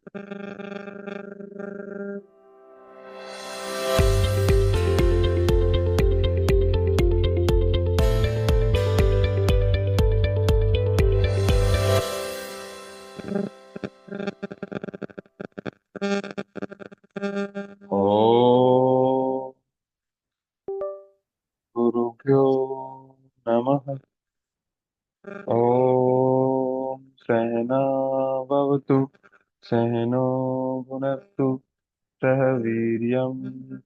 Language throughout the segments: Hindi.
ओ गुरुभ्यो नमः। ओम सहना भवतु, सहनो भुनक्तु, सह वीर्यं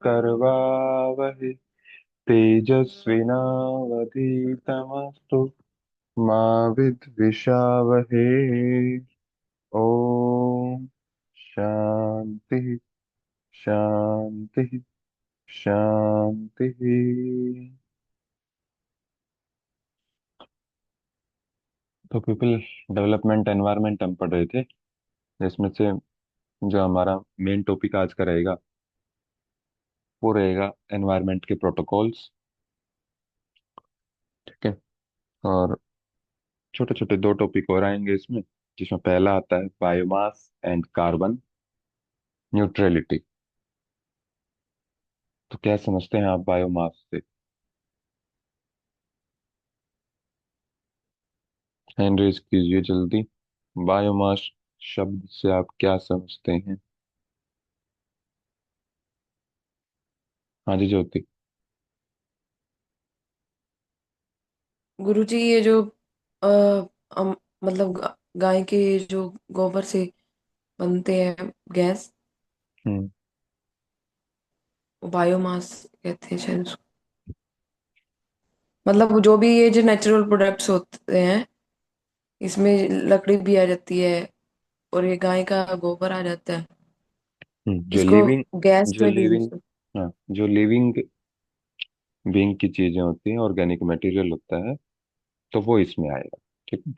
करवावहै, तेजस्विनावधीतमस्तु मा विद्विषावहै। ओम शांति शांति शांति। तो पीपल डेवलपमेंट एनवायरनमेंट हम पढ़ रहे थे, जिसमें से जो हमारा मेन टॉपिक आज का रहेगा वो रहेगा एनवायरनमेंट के प्रोटोकॉल्स। ठीक है। और छोटे छोटे दो टॉपिक और आएंगे इसमें, जिसमें पहला आता है बायोमास एंड कार्बन न्यूट्रलिटी। तो क्या समझते हैं आप बायोमास से? हैंड रेज कीजिए जल्दी। बायोमास शब्द से आप क्या समझते हैं? हाँ जी ज्योति। गुरुजी, ये जो अ, मतलब गाय के जो गोबर से बनते हैं गैस, हम्म। बायोमास कहते हैं शायद उसको। मतलब जो भी ये जो नेचुरल प्रोडक्ट्स होते हैं, इसमें लकड़ी भी आ जाती है और ये गाय का गोबर आ जाता है। जो इसको लिविंग गैस जो में भी यूज लिविंग हाँ, जो लिविंग बीइंग की चीजें होती हैं, ऑर्गेनिक मटेरियल होता है, तो वो इसमें आएगा। ठीक है।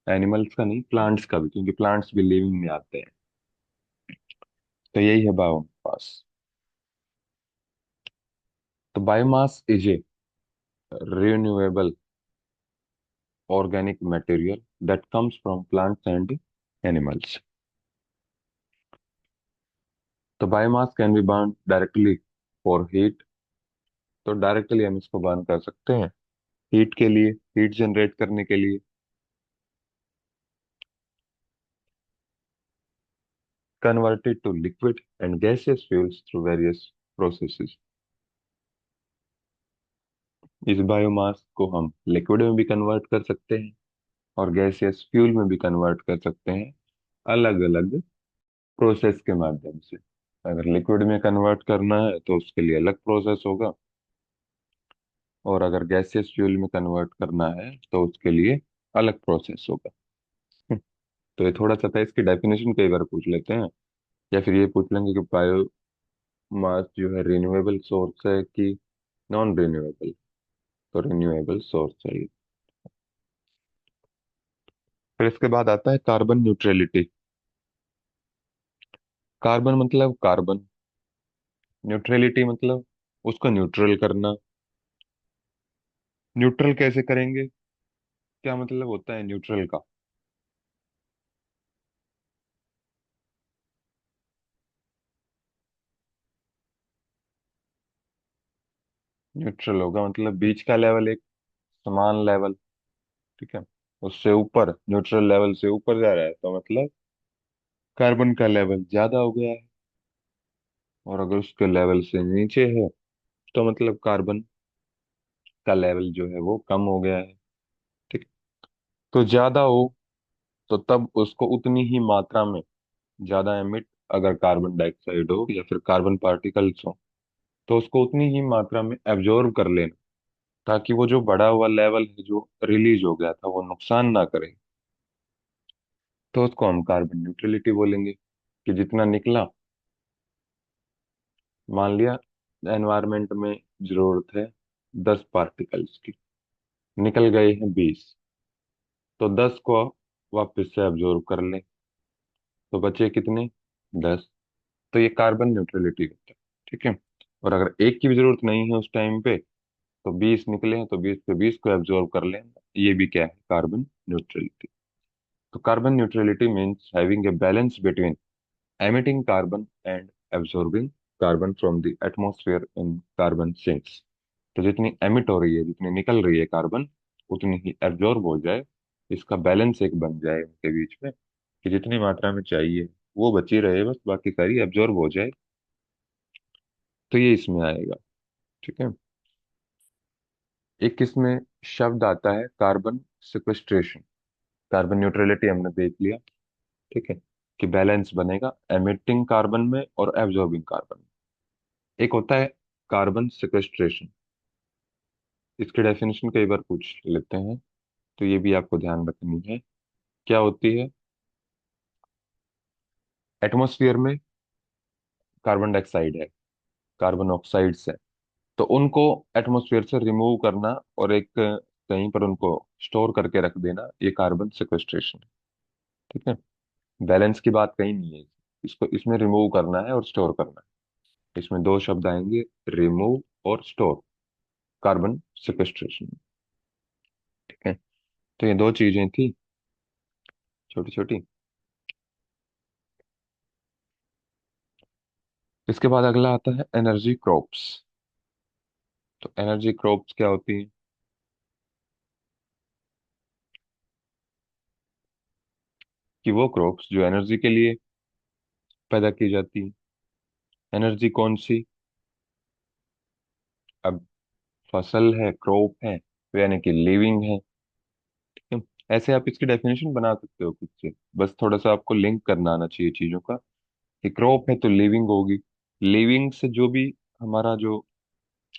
एनिमल्स का नहीं, प्लांट्स का भी, क्योंकि प्लांट्स भी लिविंग में आते हैं। तो यही है बायोमास। तो biomass is a renewable organic material that comes from plants and animals. तो biomass can be burn directly for heat. तो डायरेक्टली हम इसको बर्न कर सकते हैं हीट के लिए, हीट जनरेट करने के लिए। Converted to liquid and gaseous fuels through various processes. इस बायोमास को हम लिक्विड में भी कन्वर्ट कर सकते हैं और गैसियस फ्यूल में भी कन्वर्ट कर सकते हैं, अलग अलग प्रोसेस के माध्यम से। अगर लिक्विड में कन्वर्ट करना है तो उसके लिए अलग प्रोसेस होगा, और अगर गैसियस फ्यूल में कन्वर्ट करना है तो उसके लिए अलग प्रोसेस होगा। तो ये थोड़ा सा था, इसकी डेफिनेशन कई बार पूछ लेते हैं, या फिर ये पूछ लेंगे कि बायोमास जो है रिन्यूएबल सोर्स है कि नॉन रिन्यूएबल। तो रिन्यूएबल सोर्स है ये। फिर इसके बाद आता है कार्बन न्यूट्रलिटी। कार्बन मतलब कार्बन, न्यूट्रलिटी मतलब उसको न्यूट्रल करना। न्यूट्रल कैसे करेंगे? क्या मतलब होता है न्यूट्रल का? न्यूट्रल होगा मतलब बीच का लेवल एक समान लेवल। ठीक है। उससे ऊपर, न्यूट्रल लेवल से ऊपर जा रहा है तो मतलब कार्बन का लेवल ज्यादा हो गया है, और अगर उसके लेवल से नीचे है तो मतलब कार्बन का लेवल जो है वो कम हो गया है। ठीक। तो ज्यादा हो तो तब उसको उतनी ही मात्रा में ज्यादा एमिट, अगर कार्बन डाइऑक्साइड हो या फिर कार्बन पार्टिकल्स हो, तो उसको उतनी ही मात्रा में एब्जॉर्ब कर लेना, ताकि वो जो बढ़ा हुआ लेवल है जो रिलीज हो गया था वो नुकसान ना करे। तो उसको हम कार्बन न्यूट्रलिटी बोलेंगे, कि जितना निकला, मान लिया एनवायरनमेंट में जरूरत है 10 पार्टिकल्स की, निकल गए हैं 20, तो 10 को वापस से एब्जॉर्ब कर लें, तो बचे कितने? 10। तो ये कार्बन न्यूट्रलिटी होता है। ठीक है। और अगर एक की भी जरूरत नहीं है उस टाइम पे, तो 20 निकले हैं तो 20 पे 20 को एब्जॉर्ब कर लें। ये भी क्या है? Carbon neutrality. तो carbon neutrality means having a balance between emitting carbon and absorbing carbon from the atmosphere in carbon sinks। तो जितनी एमिट हो रही है, जितनी निकल रही है कार्बन, उतनी ही एब्जॉर्ब हो जाए। इसका बैलेंस एक बन जाए उनके बीच में, कि जितनी मात्रा में चाहिए वो बची रहे, बस बाकी सारी एब्जॉर्ब हो जाए। तो ये इसमें आएगा। ठीक है। एक इसमें शब्द आता है कार्बन सिक्वेस्ट्रेशन। कार्बन न्यूट्रलिटी हमने देख लिया। ठीक है, कि बैलेंस बनेगा एमिटिंग कार्बन में और एब्जॉर्बिंग कार्बन में। एक होता है कार्बन सिक्वेस्ट्रेशन। इसकी डेफिनेशन कई बार पूछ लेते हैं, तो ये भी आपको ध्यान रखनी है। क्या होती है? एटमॉस्फेयर में कार्बन डाइऑक्साइड है, कार्बन ऑक्साइड्स है, तो उनको एटमॉस्फेयर से रिमूव करना और एक कहीं पर उनको स्टोर करके रख देना, ये कार्बन सिक्वेस्ट्रेशन है। ठीक है। बैलेंस की बात कहीं नहीं है। इसको इसमें रिमूव करना है और स्टोर करना है। इसमें दो शब्द आएंगे, रिमूव और स्टोर, कार्बन सिक्वेस्ट्रेशन। ठीक है। तो ये दो चीजें थी, छोटी छोटी। इसके बाद अगला आता है एनर्जी क्रॉप्स। तो एनर्जी क्रॉप्स क्या होती है? कि वो क्रॉप्स जो एनर्जी के लिए पैदा की जाती है। एनर्जी कौन सी? अब फसल है, क्रॉप है, तो यानी कि लिविंग है। ठीक है? ऐसे आप इसकी डेफिनेशन बना सकते हो खुद से, बस थोड़ा सा आपको लिंक करना आना चाहिए चीजों का, कि क्रॉप है तो लिविंग होगी। लिविंग से जो भी हमारा जो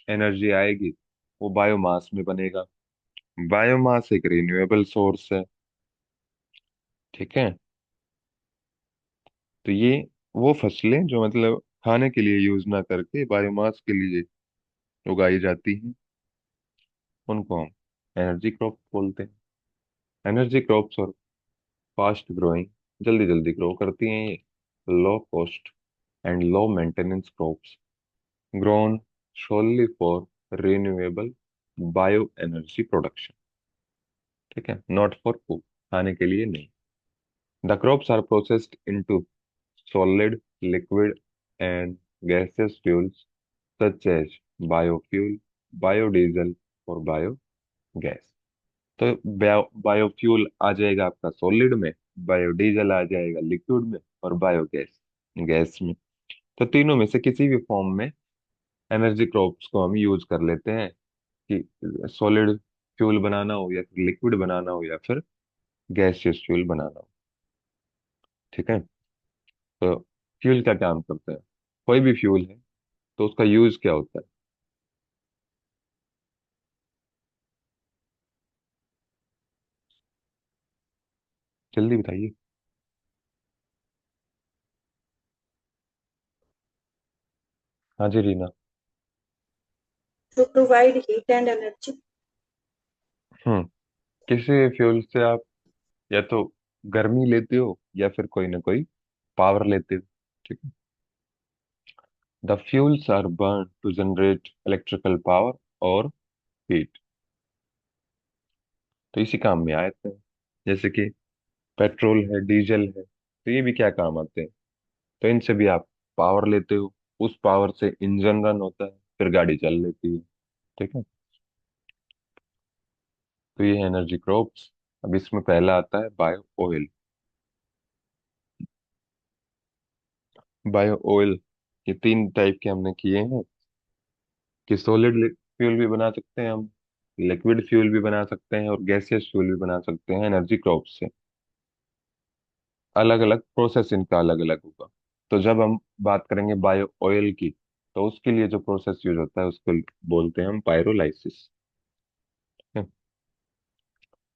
एनर्जी आएगी वो बायोमास में बनेगा। बायोमास एक रिन्यूएबल सोर्स है। ठीक है। तो ये वो फसलें जो मतलब खाने के लिए यूज ना करके बायोमास के लिए उगाई जाती हैं, उनको हम एनर्जी क्रॉप बोलते हैं। एनर्जी क्रॉप्स और फास्ट ग्रोइंग, जल्दी जल्दी ग्रो करती हैं ये, low cost and low maintenance crops grown solely for renewable bio energy production. ठीक है, नॉट फॉर फूड, खाने के लिए नहीं। The crops are processed into solid, liquid, and gaseous fuels such as biofuel, biodiesel और बायोगैस। तो बायोफ्यूल आ जाएगा आपका सॉलिड में, बायोडीजल आ जाएगा लिक्विड में, और बायोगैस गैस में। तो तीनों में से किसी भी फॉर्म में एनर्जी क्रॉप्स को हम यूज कर लेते हैं, कि सॉलिड फ्यूल बनाना हो या फिर लिक्विड बनाना हो या फिर गैसियस फ्यूल बनाना हो। ठीक है। तो फ्यूल क्या काम करता है? कोई भी फ्यूल है तो उसका यूज क्या होता है? जल्दी बताइए। हाँ जी Reena. to provide heat and energy. हम्म। किसी फ्यूल से आप या तो गर्मी लेते हो या फिर कोई ना कोई पावर लेते हो। ठीक है। The fuels are burn to generate electrical power और हीट। तो इसी काम में आते हैं। जैसे कि पेट्रोल है, डीजल है, तो ये भी क्या काम आते हैं? तो इनसे भी आप पावर लेते हो, उस पावर से इंजन रन होता है, फिर गाड़ी चल लेती है। ठीक है। तो ये है एनर्जी क्रॉप्स। अब इसमें पहला आता है बायो ऑयल। बायो ऑयल, ये तीन टाइप के हमने किए हैं, कि सॉलिड फ्यूल भी बना सकते हैं हम, लिक्विड फ्यूल भी बना सकते हैं और गैसियस फ्यूल भी बना सकते हैं एनर्जी क्रॉप से। अलग अलग प्रोसेस इनका अलग अलग होगा। तो जब हम बात करेंगे बायो ऑयल की, तो उसके लिए जो प्रोसेस यूज होता है उसको बोलते हैं हम पायरोलाइसिस।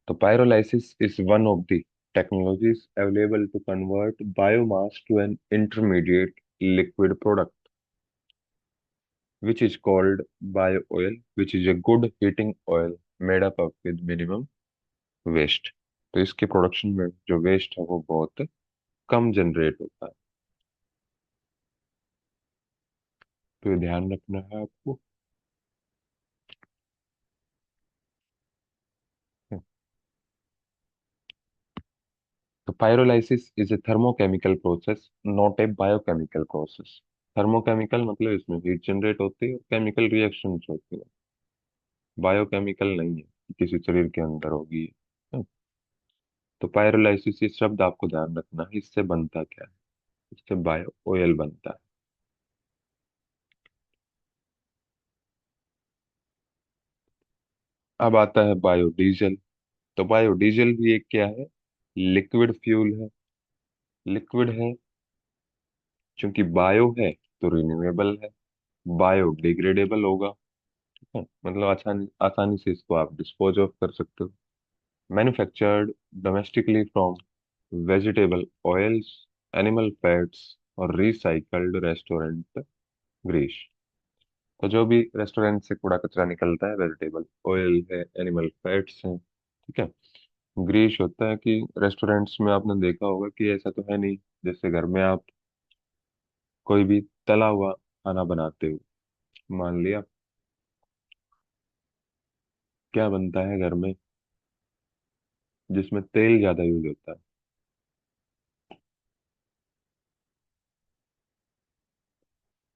तो pyrolysis is one of the technologies available to convert biomass to an intermediate liquid product which is called bio oil, which is a good heating oil made up of with minimum waste। तो इसके प्रोडक्शन में जो वेस्ट है वो बहुत कम जनरेट होता है। तो ये ध्यान रखना है आपको। तो pyrolysis is a thermochemical process, not a biochemical process. Thermochemical मतलब इसमें हीट जनरेट होती है, केमिकल रिएक्शंस होती है, बायोकेमिकल नहीं है कि किसी शरीर के अंदर होगी। तो पायरोलाइसिस ये शब्द आपको ध्यान रखना है, इससे बनता क्या है? इससे बायो ऑयल बनता है। अब आता है बायोडीजल। तो बायोडीजल भी एक क्या है? लिक्विड फ्यूल है। लिक्विड है, क्योंकि बायो है तो रिन्यूएबल है, बायोडिग्रेडेबल होगा। ठीक है, मतलब आसानी आसानी से इसको आप डिस्पोज ऑफ कर सकते हो। Manufactured domestically from vegetable oils, animal fats और रिसाइकल्ड रेस्टोरेंट ग्रीस। तो जो भी रेस्टोरेंट से कूड़ा कचरा निकलता है, वेजिटेबल ऑयल है, एनिमल फैट्स हैं, ठीक है, ग्रीस होता है। कि रेस्टोरेंट्स में आपने देखा होगा कि ऐसा तो है नहीं, जैसे घर में आप कोई भी तला हुआ खाना बनाते हो, मान लिया, क्या बनता है घर में जिसमें तेल ज्यादा यूज होता है?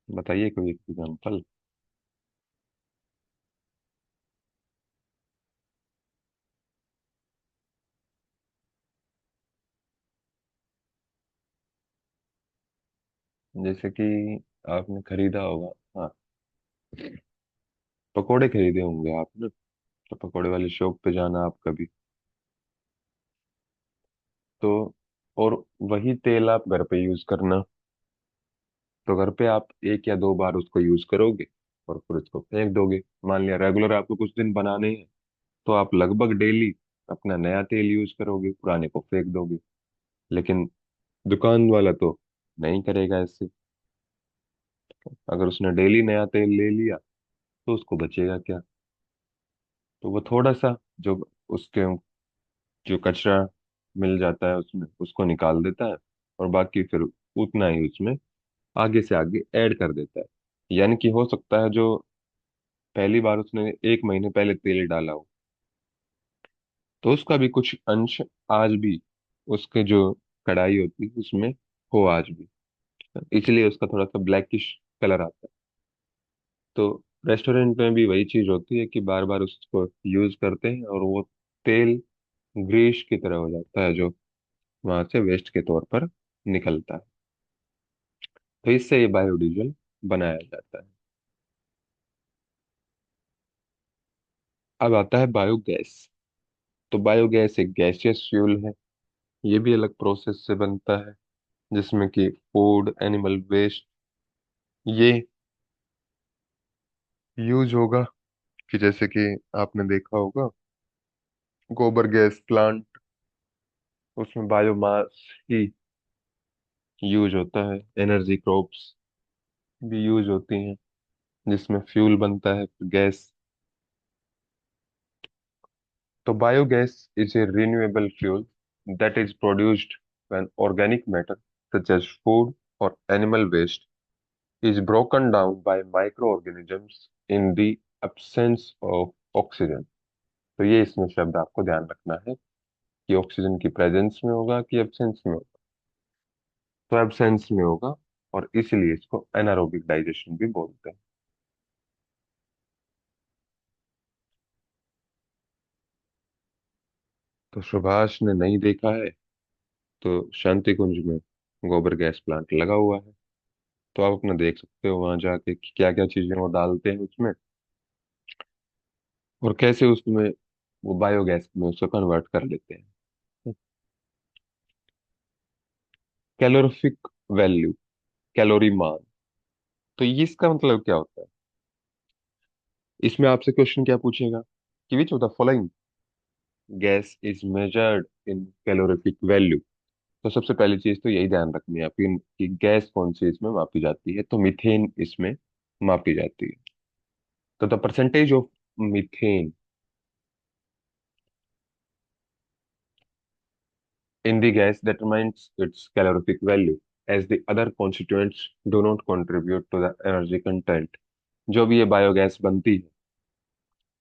बताइए कोई एग्जाम्पल। जैसे कि आपने खरीदा होगा, हाँ, पकोड़े खरीदे होंगे आपने, तो पकोड़े वाली शॉप पे जाना आप कभी, तो और वही तेल आप घर पे यूज करना। तो घर पे आप एक या दो बार उसको यूज करोगे और फिर उसको फेंक दोगे। मान लिया रेगुलर आपको कुछ दिन बनाने हैं, तो आप लगभग डेली अपना नया तेल यूज करोगे, पुराने को फेंक दोगे। लेकिन दुकान वाला तो नहीं करेगा ऐसे। अगर उसने डेली नया तेल ले लिया तो उसको बचेगा क्या? तो वो थोड़ा सा जो उसके जो कचरा मिल जाता है उसमें, उसको निकाल देता है, और बाकी फिर उतना ही उसमें आगे से आगे ऐड कर देता है। यानी कि हो सकता है जो पहली बार उसने एक महीने पहले तेल डाला हो, तो उसका भी कुछ अंश आज भी उसके जो कढ़ाई होती है उसमें हो आज भी, इसलिए उसका थोड़ा सा ब्लैकिश कलर आता है। तो रेस्टोरेंट में भी वही चीज होती है कि बार बार उसको यूज करते हैं और वो तेल ग्रीस की तरह हो जाता है, जो वहां से वेस्ट के तौर पर निकलता है। तो इससे ये बायोडीजल बनाया जाता है। अब आता है बायोगैस। तो बायोगैस एक गैसियस फ्यूल है, ये भी अलग प्रोसेस से बनता है, जिसमें कि फूड, एनिमल वेस्ट, ये यूज होगा। कि जैसे कि आपने देखा होगा गोबर गैस प्लांट, उसमें बायोमास ही यूज होता है। एनर्जी क्रॉप्स भी यूज होती हैं, जिसमें फ्यूल बनता है, गैस। तो biogas is a renewable fuel that is produced when organic matter such as food और animal waste is broken down by microorganisms in the absence of oxygen। तो ये इसमें शब्द आपको ध्यान रखना है कि ऑक्सीजन की प्रेजेंस में होगा कि एब्सेंस में होगा। तो एब्सेंस में होगा, और इसीलिए इसको एनारोबिक डाइजेशन भी बोलते हैं। तो सुभाष ने नहीं देखा है, तो शांति कुंज में गोबर गैस प्लांट लगा हुआ है, तो आप अपना देख सकते हो वहां जाके कि क्या क्या चीजें वो डालते हैं उसमें, और कैसे उसमें वो बायोगैस में उसको कन्वर्ट कर लेते हैं। कैलोरीफिक वैल्यू, कैलोरी मान। तो ये इसका मतलब क्या होता है? इसमें आपसे क्वेश्चन क्या पूछेगा कि which of the following gas is measured in calorific value. तो सबसे पहली चीज तो यही ध्यान रखनी है आपकी कि गैस कौन सी इसमें मापी जाती है। तो मीथेन इसमें मापी जाती है। तो the percentage of methane in the gas determines its calorific value, as the other constituents do not contribute to the energy content। जो भी ये बायोगैस बनती है,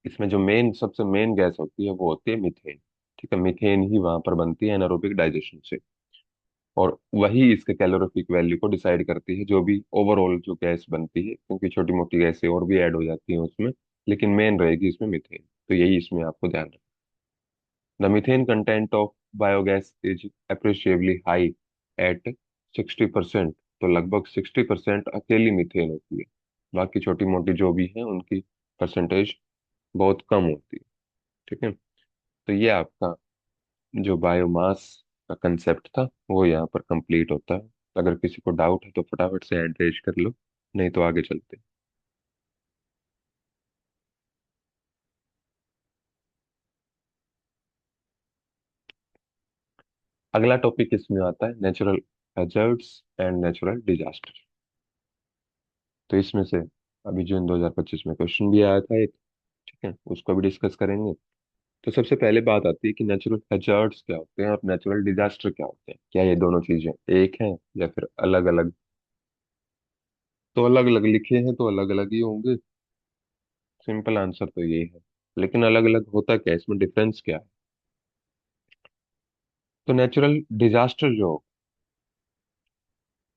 इसमें जो मेन सबसे मेन गैस होती है वो होती है मीथेन। ठीक है, मीथेन ही वहां पर बनती है एनारोबिक डाइजेशन से। और वही इसके कैलोरीफिक वैल्यू को डिसाइड करती है, जो भी ओवरऑल जो गैस बनती है, क्योंकि छोटी मोटी गैसें और भी ऐड हो जाती हैं उसमें, लेकिन मेन रहेगी इसमें मीथेन। तो यही इसमें आपको ध्यान रखना। The methane content of biogas is appreciably high at 60%। तो लगभग 60% अकेली मीथेन होती है, बाकी छोटी मोटी जो भी है उनकी परसेंटेज बहुत कम होती है। ठीक है, तो ये आपका जो बायोमास का कंसेप्ट था वो यहाँ पर कंप्लीट होता है। अगर किसी को डाउट है तो फटाफट से एड्रेस कर लो, नहीं तो आगे चलते हैं। अगला टॉपिक इसमें आता है natural hazards and natural disaster. तो इसमें से अभी जून 2025 में क्वेश्चन भी आया था एक, ठीक है, उसको भी डिस्कस करेंगे। तो सबसे पहले बात आती है कि नेचुरल हैजर्ड्स क्या होते हैं और नेचुरल डिजास्टर क्या होते हैं, क्या ये दोनों चीजें एक हैं या फिर अलग अलग। तो अलग अलग लिखे हैं तो अलग अलग ही होंगे, सिंपल आंसर तो ये है। लेकिन अलग अलग होता क्या है, इसमें डिफरेंस क्या है। तो नेचुरल डिजास्टर जो,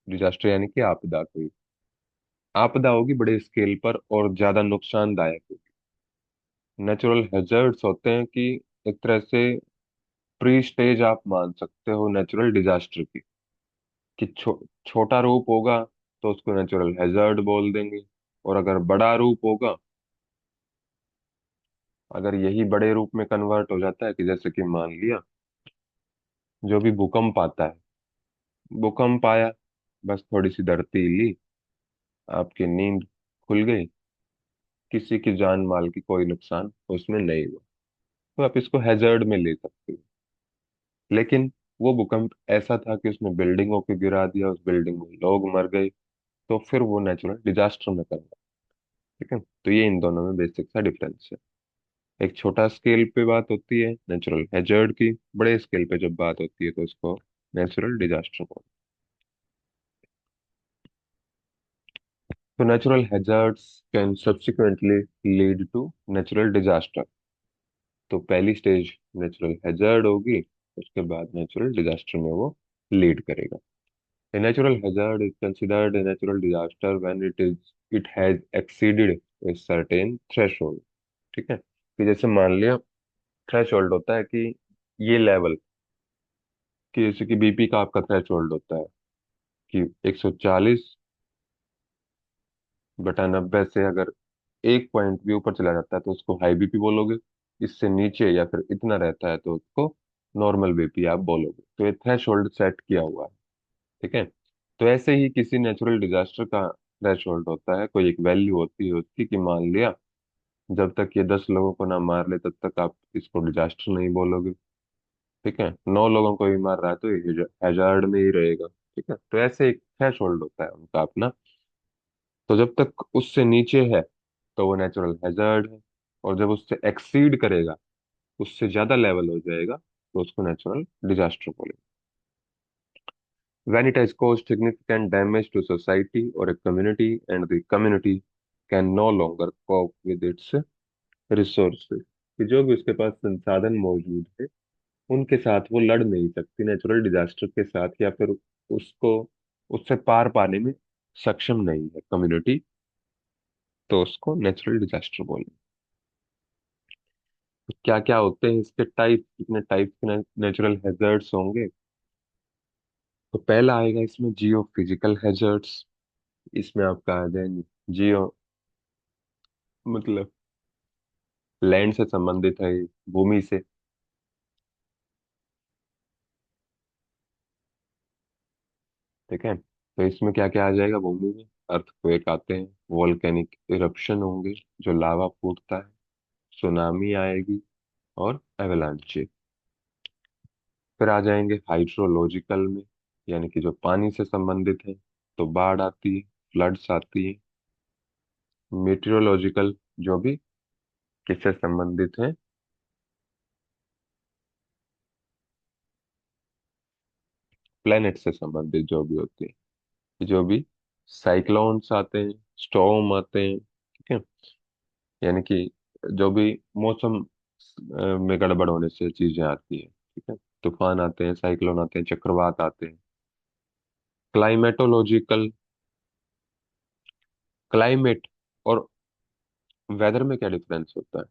डिजास्टर यानी कि आपदा, कोई आपदा होगी बड़े स्केल पर और ज्यादा नुकसानदायक होगी। नेचुरल हैजर्ड्स होते हैं कि एक तरह से प्री स्टेज आप मान सकते हो नेचुरल डिजास्टर की, कि छोटा रूप होगा तो उसको नेचुरल हैजर्ड बोल देंगे। और अगर बड़ा रूप होगा, अगर यही बड़े रूप में कन्वर्ट हो जाता है, कि जैसे कि मान लिया जो भी भूकंप आता है, भूकंप आया, बस थोड़ी सी धरती हिली, आपकी नींद खुल गई, किसी की जान माल की कोई नुकसान उसमें नहीं हुआ, तो आप इसको हैजर्ड में ले सकते हो। लेकिन वो भूकंप ऐसा था कि उसने बिल्डिंगों को गिरा दिया, उस बिल्डिंग में लोग मर गए, तो फिर वो नेचुरल डिजास्टर में करना। ठीक है, तो ये इन दोनों में बेसिक सा डिफरेंस है। एक छोटा स्केल पे बात होती है नेचुरल हैजर्ड की, बड़े स्केल पे जब बात होती है तो उसको नेचुरल डिजास्टर को। तो natural hazards can subsequently lead to natural disaster. तो पहली स्टेज नेचुरल हैजर्ड होगी, उसके बाद नेचुरल डिजास्टर में वो लीड करेगा। A natural hazard is considered a natural disaster when it has exceeded a certain threshold। ठीक है, कि जैसे मान लिया थ्रेशोल्ड होता है कि ये लेवल, कि जैसे कि बीपी का आपका थ्रेशोल्ड होता है कि 140/90 से अगर एक पॉइंट भी ऊपर चला जाता है तो उसको हाई बीपी बोलोगे, इससे नीचे या फिर इतना रहता है तो उसको नॉर्मल बीपी आप बोलोगे। तो ये थ्रेशोल्ड सेट किया हुआ है। ठीक है, तो ऐसे ही किसी नेचुरल डिजास्टर का थ्रेशोल्ड होता है, कोई एक वैल्यू होती है उसकी, कि मान लिया जब तक ये 10 लोगों को ना मार ले तब तक आप इसको डिजास्टर नहीं बोलोगे। ठीक है, 9 लोगों को भी मार रहा है तो ये हैजार्ड में ही रहेगा। ठीक है, तो ऐसे एक थ्रेशोल्ड होता है उनका अपना। तो जब तक उससे नीचे है तो वो नेचुरल हैजार्ड है, और जब उससे एक्सीड करेगा, उससे ज्यादा लेवल हो जाएगा, तो उसको नेचुरल डिजास्टर बोलेंगे। When it has caused significant damage to society or a community and the community can no longer cope with its resources। कि जो भी उसके पास संसाधन मौजूद है उनके साथ वो लड़ नहीं सकती नेचुरल डिजास्टर के साथ, या फिर उसको उससे पार पाने में सक्षम नहीं है कम्युनिटी, तो उसको नेचुरल डिजास्टर बोलेंगे। क्या क्या होते हैं इसके टाइप, कितने टाइप के नेचुरल हैजर्ड्स होंगे। तो पहला आएगा इसमें जियो फिजिकल हैजर्ड्स। इसमें आपका आ जाएंगे जियो, मतलब लैंड से संबंधित है, भूमि से। ठीक है, तो इसमें क्या क्या आ जाएगा भूमि में, अर्थक्वेक आते हैं, वोल्केनिक इरप्शन होंगे जो लावा फूटता है, सुनामी आएगी, और एवलांचे। फिर आ जाएंगे हाइड्रोलॉजिकल में, यानी कि जो पानी से संबंधित है, तो बाढ़ आती है, फ्लड्स आती है। मीटेरोलॉजिकल, जो भी किससे संबंधित है, प्लेनेट से संबंधित जो भी होती है, जो भी साइक्लोन्स आते हैं, स्टॉर्म आते हैं। ठीक है, यानी कि जो भी मौसम में गड़बड़ होने से चीजें आती हैं। ठीक है, तूफान आते हैं, साइक्लोन आते हैं, चक्रवात आते हैं। क्लाइमेटोलॉजिकल, क्लाइमेट और वेदर में क्या डिफरेंस होता है?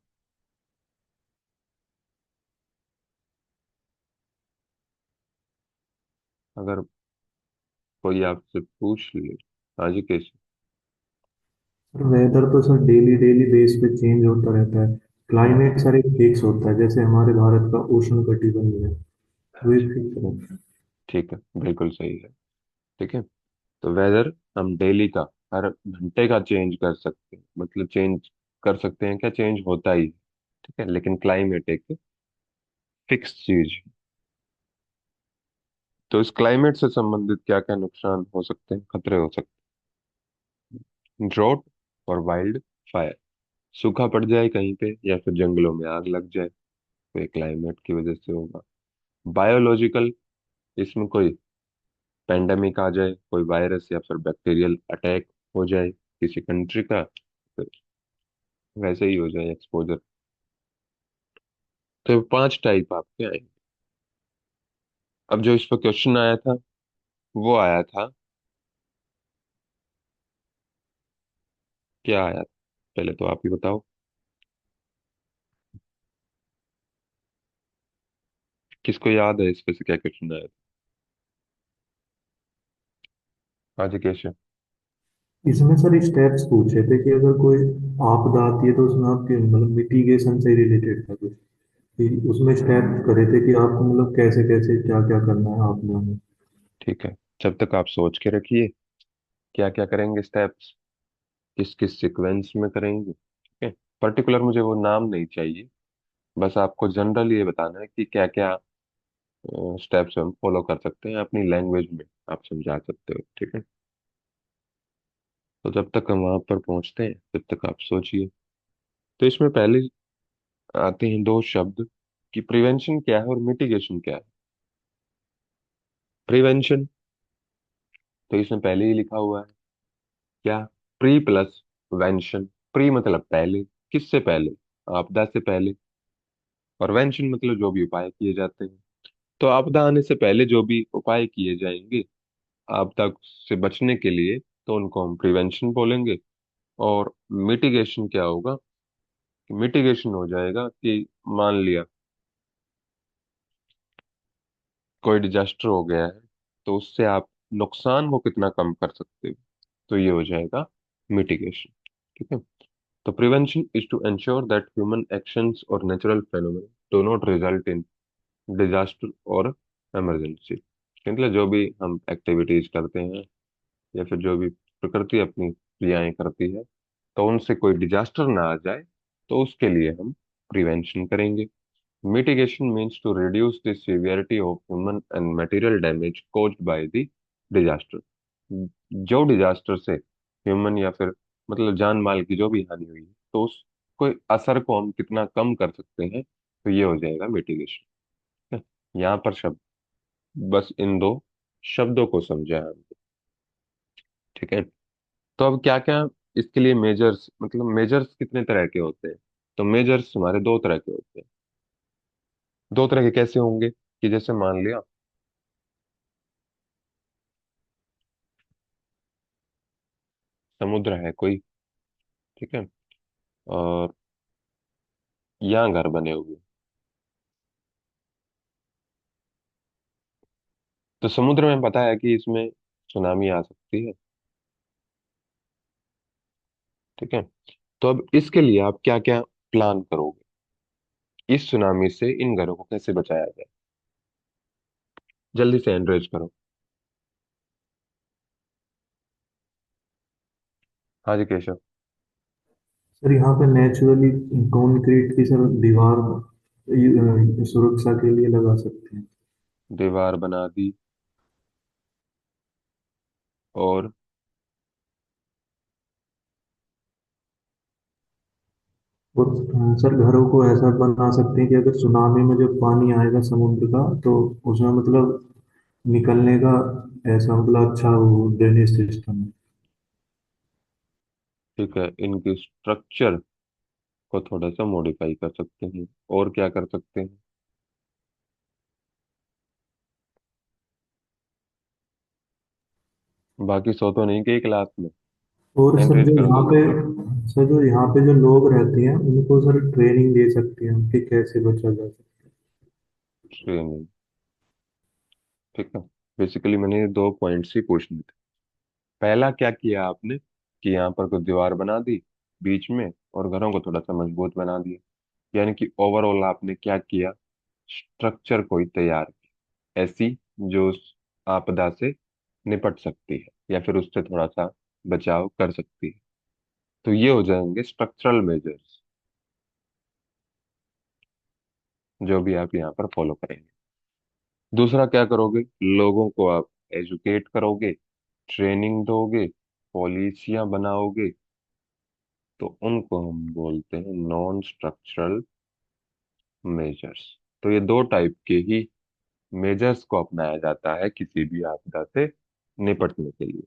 अगर कोई आपसे पूछ ले। हाँ जी, कैसे? सर वेदर तो सर डेली डेली बेस पे चेंज होता रहता है। क्लाइमेट सर एक फिक्स होता है, जैसे हमारे भारत का उष्ण कटिबंध है, वो एक फिक्स रहता है। ठीक है, बिल्कुल सही है। ठीक है, तो वेदर हम डेली का, हर घंटे का चेंज कर सकते हैं, मतलब चेंज कर सकते हैं क्या, चेंज होता ही है। ठीक है, लेकिन क्लाइमेट एक फिक्स चीज है। तो इस क्लाइमेट से संबंधित क्या क्या नुकसान हो सकते हैं, खतरे हो सकते हैं? ड्रॉट और वाइल्ड फायर, सूखा पड़ जाए कहीं पे या फिर जंगलों में आग लग जाए, तो ये क्लाइमेट की वजह से होगा। बायोलॉजिकल, इसमें कोई पेंडेमिक आ जाए, कोई वायरस या फिर बैक्टीरियल अटैक हो जाए किसी कंट्री का, तो वैसे ही हो जाए एक्सपोजर। तो 5 टाइप आपके आए। अब जो इस पर क्वेश्चन आया था, वो आया था, क्या आया था, पहले तो आप ही बताओ। किसको याद है इस पे से क्या क्वेश्चन आया था? हाँ जी, कैसे? इसमें सर स्टेप्स पूछे थे कि अगर कोई आपदा आती है तो उसमें आपके मतलब मिटिगेशन से रिलेटेड था कुछ, कि उसमें स्टेप्स करे थे कि आपको मतलब कैसे कैसे क्या क्या करना है आपने में। ठीक है, जब तक आप सोच के रखिए क्या क्या करेंगे स्टेप्स, किस किस सीक्वेंस में करेंगे। ठीक है, पर्टिकुलर मुझे वो नाम नहीं चाहिए, बस आपको जनरल ये बताना है कि क्या क्या स्टेप्स हम फॉलो कर सकते हैं, अपनी लैंग्वेज में आप समझा सकते हो। ठीक है, तो जब तक हम वहां पर पहुंचते हैं तब तक आप सोचिए। तो इसमें पहले आते हैं 2 शब्द कि प्रिवेंशन क्या है और मिटिगेशन क्या है। प्रिवेंशन, तो इसमें पहले ही लिखा हुआ है क्या, प्री प्लस वेंशन। प्री मतलब पहले, किससे पहले, आपदा से पहले। और वेंशन मतलब जो भी उपाय किए जाते हैं। तो आपदा आने से पहले जो भी उपाय किए जाएंगे आपदा से बचने के लिए, तो उनको हम प्रिवेंशन बोलेंगे। और मिटिगेशन क्या होगा, मिटिगेशन हो जाएगा कि मान लिया कोई डिजास्टर हो गया है, तो उससे आप नुकसान को कितना कम कर सकते हो, तो ये हो जाएगा मिटिगेशन। ठीक है, तो prevention is to ensure that human actions और natural phenomena do not result in disaster और इमरजेंसी। मतलब जो भी हम एक्टिविटीज करते हैं या फिर जो भी प्रकृति अपनी क्रियाएं करती है, तो उनसे कोई डिजास्टर ना आ जाए, तो उसके लिए हम प्रिवेंशन करेंगे। Mitigation means to reduce the severity of human and material damage caused by the disaster। जो डिजास्टर से ह्यूमन या फिर मतलब जान माल की जो भी हानि हुई है, तो उस कोई असर को हम कितना कम कर सकते हैं, तो ये हो जाएगा मिटिगेशन। यहाँ पर शब्द, बस इन 2 शब्दों को समझा है हमने। ठीक है, तो अब क्या क्या इसके लिए मेजर्स, मतलब मेजर्स कितने तरह के होते हैं? तो मेजर्स हमारे 2 तरह के होते हैं। 2 तरह के कैसे होंगे, कि जैसे मान लिया समुद्र है कोई, ठीक है, और यहाँ घर बने हुए, तो समुद्र में पता है कि इसमें सुनामी आ सकती है। ठीक है, तो अब इसके लिए आप क्या क्या प्लान करोगे, इस सुनामी से इन घरों को कैसे बचाया जाए? जल्दी से एनरेज करो। हाँ जी, केशव। सर यहाँ पे नेचुरली कंक्रीट की सर दीवार सुरक्षा के लिए लगा सकते हैं। दीवार बना दी, और और सर घरों को ऐसा बना सकते हैं कि अगर सुनामी में जब पानी आएगा समुद्र का, तो उसमें मतलब निकलने का ऐसा मतलब अच्छा वो ड्रेनेज सिस्टम है। ठीक है, इनकी स्ट्रक्चर को थोड़ा सा मॉडिफाई कर सकते हैं। और क्या कर सकते हैं? बाकी सो तो नहीं गई क्लास में, और सर एनकरेज जो कर यहाँ दोगे पे तो। सर जो यहाँ पे जो लोग रहते हैं उनको सर ट्रेनिंग दे सकते हैं कि कैसे बचा जा सकता ट्रेनिंग, ठीक है। बेसिकली मैंने ये दो पॉइंट्स ही पूछने थे। पहला क्या किया आपने कि यहाँ पर कुछ दीवार बना दी बीच में और घरों को थोड़ा सा मजबूत बना दिया, यानी कि ओवरऑल आपने क्या किया, स्ट्रक्चर को ही तैयार किया ऐसी जो उस आपदा से निपट सकती है या फिर उससे थोड़ा सा बचाव कर सकती है। तो ये हो जाएंगे स्ट्रक्चरल मेजर्स, जो भी आप यहाँ पर फॉलो करेंगे। दूसरा क्या करोगे, लोगों को आप एजुकेट करोगे, ट्रेनिंग दोगे, पॉलिसियां बनाओगे, तो उनको हम बोलते हैं नॉन स्ट्रक्चरल मेजर्स। तो ये दो टाइप के ही मेजर्स को अपनाया जाता है किसी भी आपदा से निपटने के लिए,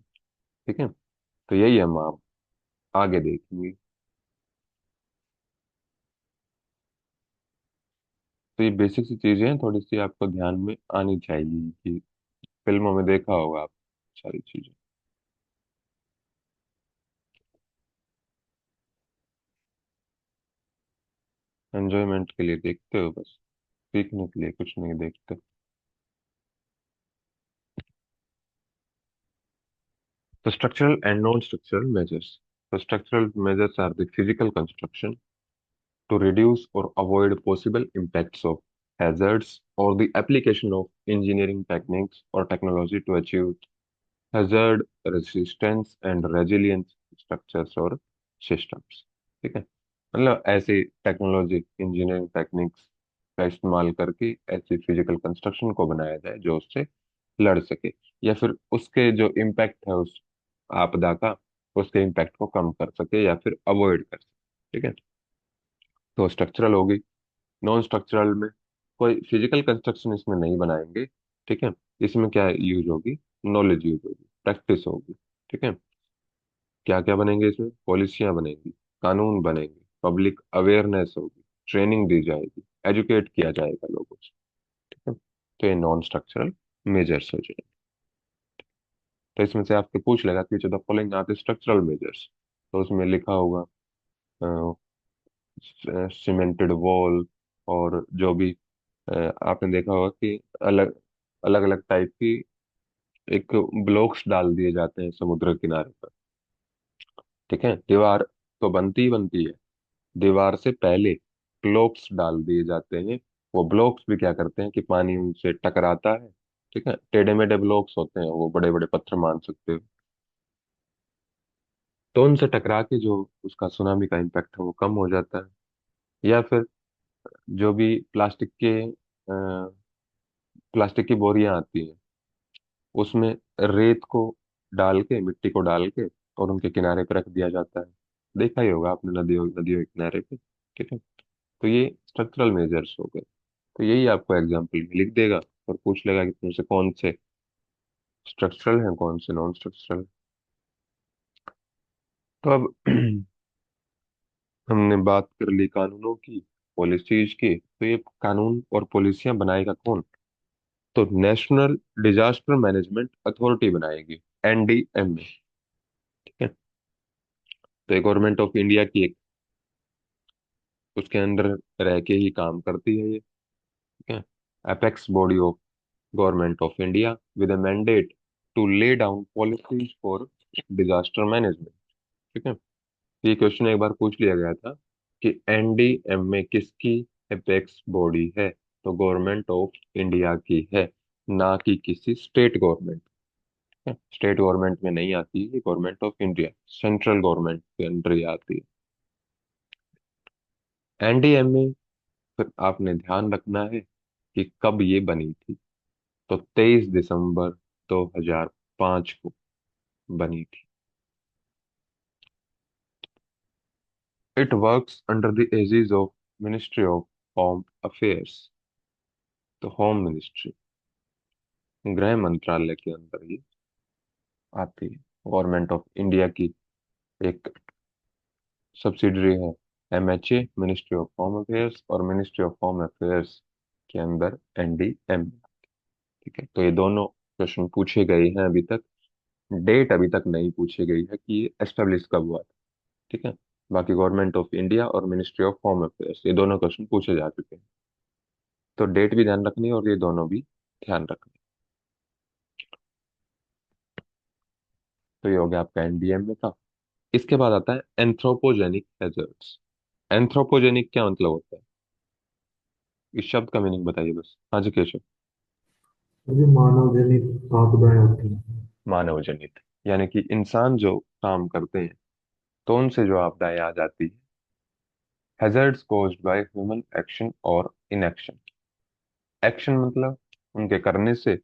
ठीक है। तो यही हम आप आगे देखेंगे। तो ये बेसिक सी चीजें हैं, थोड़ी सी आपको ध्यान में आनी चाहिए कि फिल्मों में देखा होगा आप सारी चीजें। एंजॉयमेंट के लिए देखते हो बस, सीखने के लिए कुछ नहीं देखते। तो structural and non structural measures. तो structural measures are the physical construction to reduce or avoid possible impacts of hazards or the application of engineering techniques or technology to achieve hazard resistance and resilience structures or systems। ठीक है, मतलब ऐसी टेक्नोलॉजी इंजीनियरिंग टेक्निक्स का इस्तेमाल करके ऐसी फिजिकल कंस्ट्रक्शन को बनाया जाए जो उससे लड़ सके या फिर उसके जो इम्पैक्ट है उस आपदा का, उसके इम्पैक्ट को कम कर सके या फिर अवॉइड कर सके। ठीक है, तो स्ट्रक्चरल होगी। नॉन स्ट्रक्चरल में कोई फिजिकल कंस्ट्रक्शन इसमें नहीं बनाएंगे, ठीक है। इसमें क्या यूज होगी, नॉलेज यूज होगी, प्रैक्टिस होगी, ठीक है। क्या क्या बनेंगे इसमें, पॉलिसियां बनेंगी, कानून बनेंगे, पब्लिक अवेयरनेस होगी, ट्रेनिंग दी जाएगी, एजुकेट किया जाएगा लोगों से, ठीक है। तो ये नॉन स्ट्रक्चरल मेजर्स हो जाएंगे। तो इसमें से आपसे पूछ लेगा कि the following are the structural measures, तो उसमें लिखा होगा सीमेंटेड वॉल, और जो भी आपने देखा होगा कि अलग अलग अलग टाइप की एक ब्लॉक्स डाल दिए जाते हैं समुद्र किनारे पर, ठीक है। दीवार तो बनती ही बनती है, दीवार से पहले ब्लॉक्स डाल दिए जाते हैं। वो ब्लॉक्स भी क्या करते हैं कि पानी उनसे टकराता है, ठीक है। टेढ़े मेढ़े ब्लॉक्स होते हैं, वो बड़े बड़े पत्थर मान सकते हो, तो उनसे टकरा के जो उसका सुनामी का इम्पैक्ट है वो कम हो जाता है। या फिर जो भी प्लास्टिक की बोरियां आती हैं, उसमें रेत को डाल के, मिट्टी को डाल के और उनके किनारे पे रख दिया जाता है। देखा ही होगा आपने नदियों नदियों के किनारे पे, ठीक है। तो ये स्ट्रक्चरल मेजर्स हो गए। तो यही आपको एग्जाम्पल में लिख देगा और पूछ लेगा कि तुमसे कौन से स्ट्रक्चरल हैं कौन से नॉन स्ट्रक्चरल। तो अब हमने बात कर ली कानूनों की, पॉलिसीज की। तो ये कानून और पॉलिसियां बनाएगा कौन, तो नेशनल डिजास्टर मैनेजमेंट अथॉरिटी बनाएगी, NDMA, ठीक है। तो ये गवर्नमेंट ऑफ इंडिया की एक, उसके अंदर रह के ही काम करती है ये, ठीक है। Apex body of government of India with a mandate to lay down policies for disaster management, ठीक है। ये क्वेश्चन एक बार पूछ लिया गया था कि NDMA किसकी अपेक्स बॉडी है, तो गवर्नमेंट ऑफ इंडिया की है, ना कि किसी स्टेट गवर्नमेंट। स्टेट गवर्नमेंट में नहीं आती है, government of India central government के अंडर ही आती है। NDMA फिर आपने ध्यान रखना है कि कब ये बनी थी, तो 23 दिसंबर 2005 को बनी थी। It works under the aegis of ministry of home affairs. तो होम मिनिस्ट्री, गृह मंत्रालय के अंदर ये आती है। गवर्नमेंट ऑफ इंडिया की एक सब्सिडरी है MHA ministry of home affairs और मिनिस्ट्री ऑफ होम अफेयर्स के अंदर NDM। ठीक है, तो ये दोनों क्वेश्चन पूछे गए हैं अभी तक। डेट अभी तक नहीं पूछी गई है कि ये एस्टेब्लिश कब हुआ था। ठीक है, बाकी गवर्नमेंट ऑफ इंडिया और मिनिस्ट्री ऑफ होम अफेयर्स ये दोनों क्वेश्चन पूछे जा चुके हैं। तो डेट भी ध्यान रखनी है और ये दोनों भी ध्यान रखनी है। तो ये हो गया आपका NDM में का। इसके बाद आता है एंथ्रोपोजेनिक हैजर्ड्स। एंथ्रोपोजेनिक क्या मतलब होता है, इस शब्द का मीनिंग बताइए बस। हाँ जी केशव। जो मानव जनित आपदाएं होती हैं। मानव जनित, यानी कि इंसान जो काम करते हैं तो उनसे जो आपदाएं आ जाती है। Hazards caused by human action और इनएक्शन। एक्शन मतलब उनके करने से,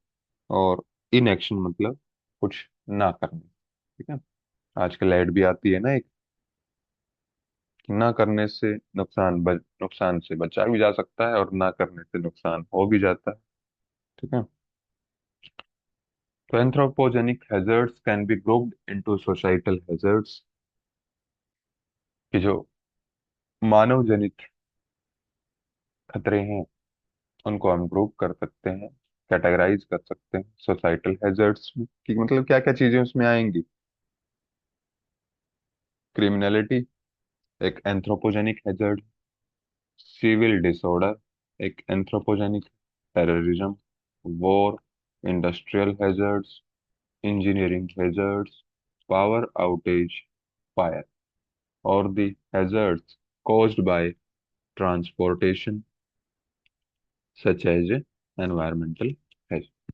और इनएक्शन मतलब कुछ ना करने। ठीक है, आजकल ऐड भी आती है ना एक, कि ना करने से नुकसान से बचा भी जा सकता है और ना करने से नुकसान हो भी जाता है। ठीक है, तो anthropogenic hazards can be grouped into societal hazards, कि जो मानव जनित खतरे हैं उनको हम ग्रुप कर सकते हैं, कैटेगराइज कर सकते हैं सोसाइटल हैजर्ड्स में। कि मतलब क्या क्या चीजें उसमें आएंगी। क्रिमिनलिटी एक एंथ्रोपोजेनिक हैजर्ड, सिविल डिसऑर्डर एक anthropogenic, terrorism, war, industrial hazards, engineering hazards, power outage, fire, और the hazards caused by transportation such as environmental hazard।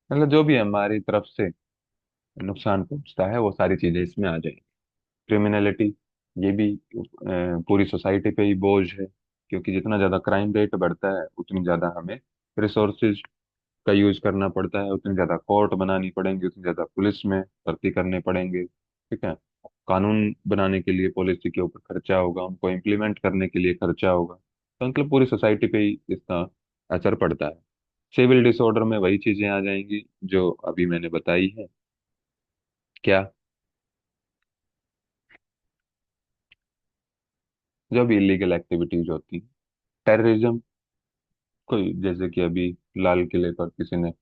मतलब जो भी हमारी तरफ से नुकसान पहुंचता है वो सारी चीजें इसमें आ जाएंगी। क्रिमिनलिटी, ये भी पूरी सोसाइटी पे ही बोझ है, क्योंकि जितना ज्यादा क्राइम रेट बढ़ता है उतनी ज्यादा हमें रिसोर्सेज का यूज करना पड़ता है, उतनी ज्यादा कोर्ट बनानी पड़ेंगी, उतनी ज्यादा पुलिस में भर्ती करने पड़ेंगे। ठीक है, कानून बनाने के लिए पॉलिसी के ऊपर खर्चा होगा, उनको इम्प्लीमेंट करने के लिए खर्चा होगा, तो मतलब पूरी सोसाइटी पे ही इसका असर पड़ता है। सिविल डिसऑर्डर में वही चीजें आ जाएंगी जो अभी मैंने बताई है। क्या, जो भी इलीगल एक्टिविटीज होती है। टेररिज्म, कोई जैसे कि अभी लाल किले पर किसी ने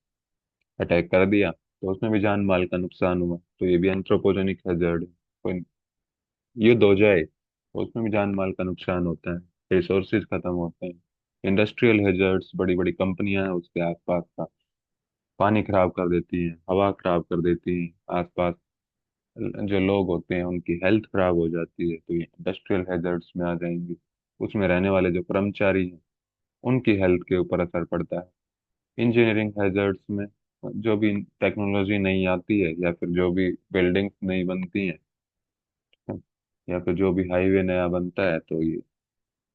अटैक कर दिया तो उसमें भी जान माल का नुकसान हुआ, तो ये भी एंथ्रोपोजेनिक हैजर्ड है। कोई युद्ध हो जाए तो उसमें भी जान माल का नुकसान होता है, रिसोर्सेज खत्म होते हैं। इंडस्ट्रियल हैजर्ड्स, बड़ी बड़ी कंपनियां हैं उसके आसपास का पानी खराब कर देती हैं, हवा खराब कर देती हैं, आसपास जो लोग होते हैं उनकी हेल्थ खराब हो जाती है, तो ये इंडस्ट्रियल हैजर्ड्स में आ जाएंगी। उसमें रहने वाले जो कर्मचारी हैं उनकी हेल्थ के ऊपर असर पड़ता है। इंजीनियरिंग हैजर्ड्स में जो भी टेक्नोलॉजी नहीं आती है, या फिर जो भी बिल्डिंग्स नहीं बनती हैं, या फिर जो भी हाईवे नया बनता है, तो ये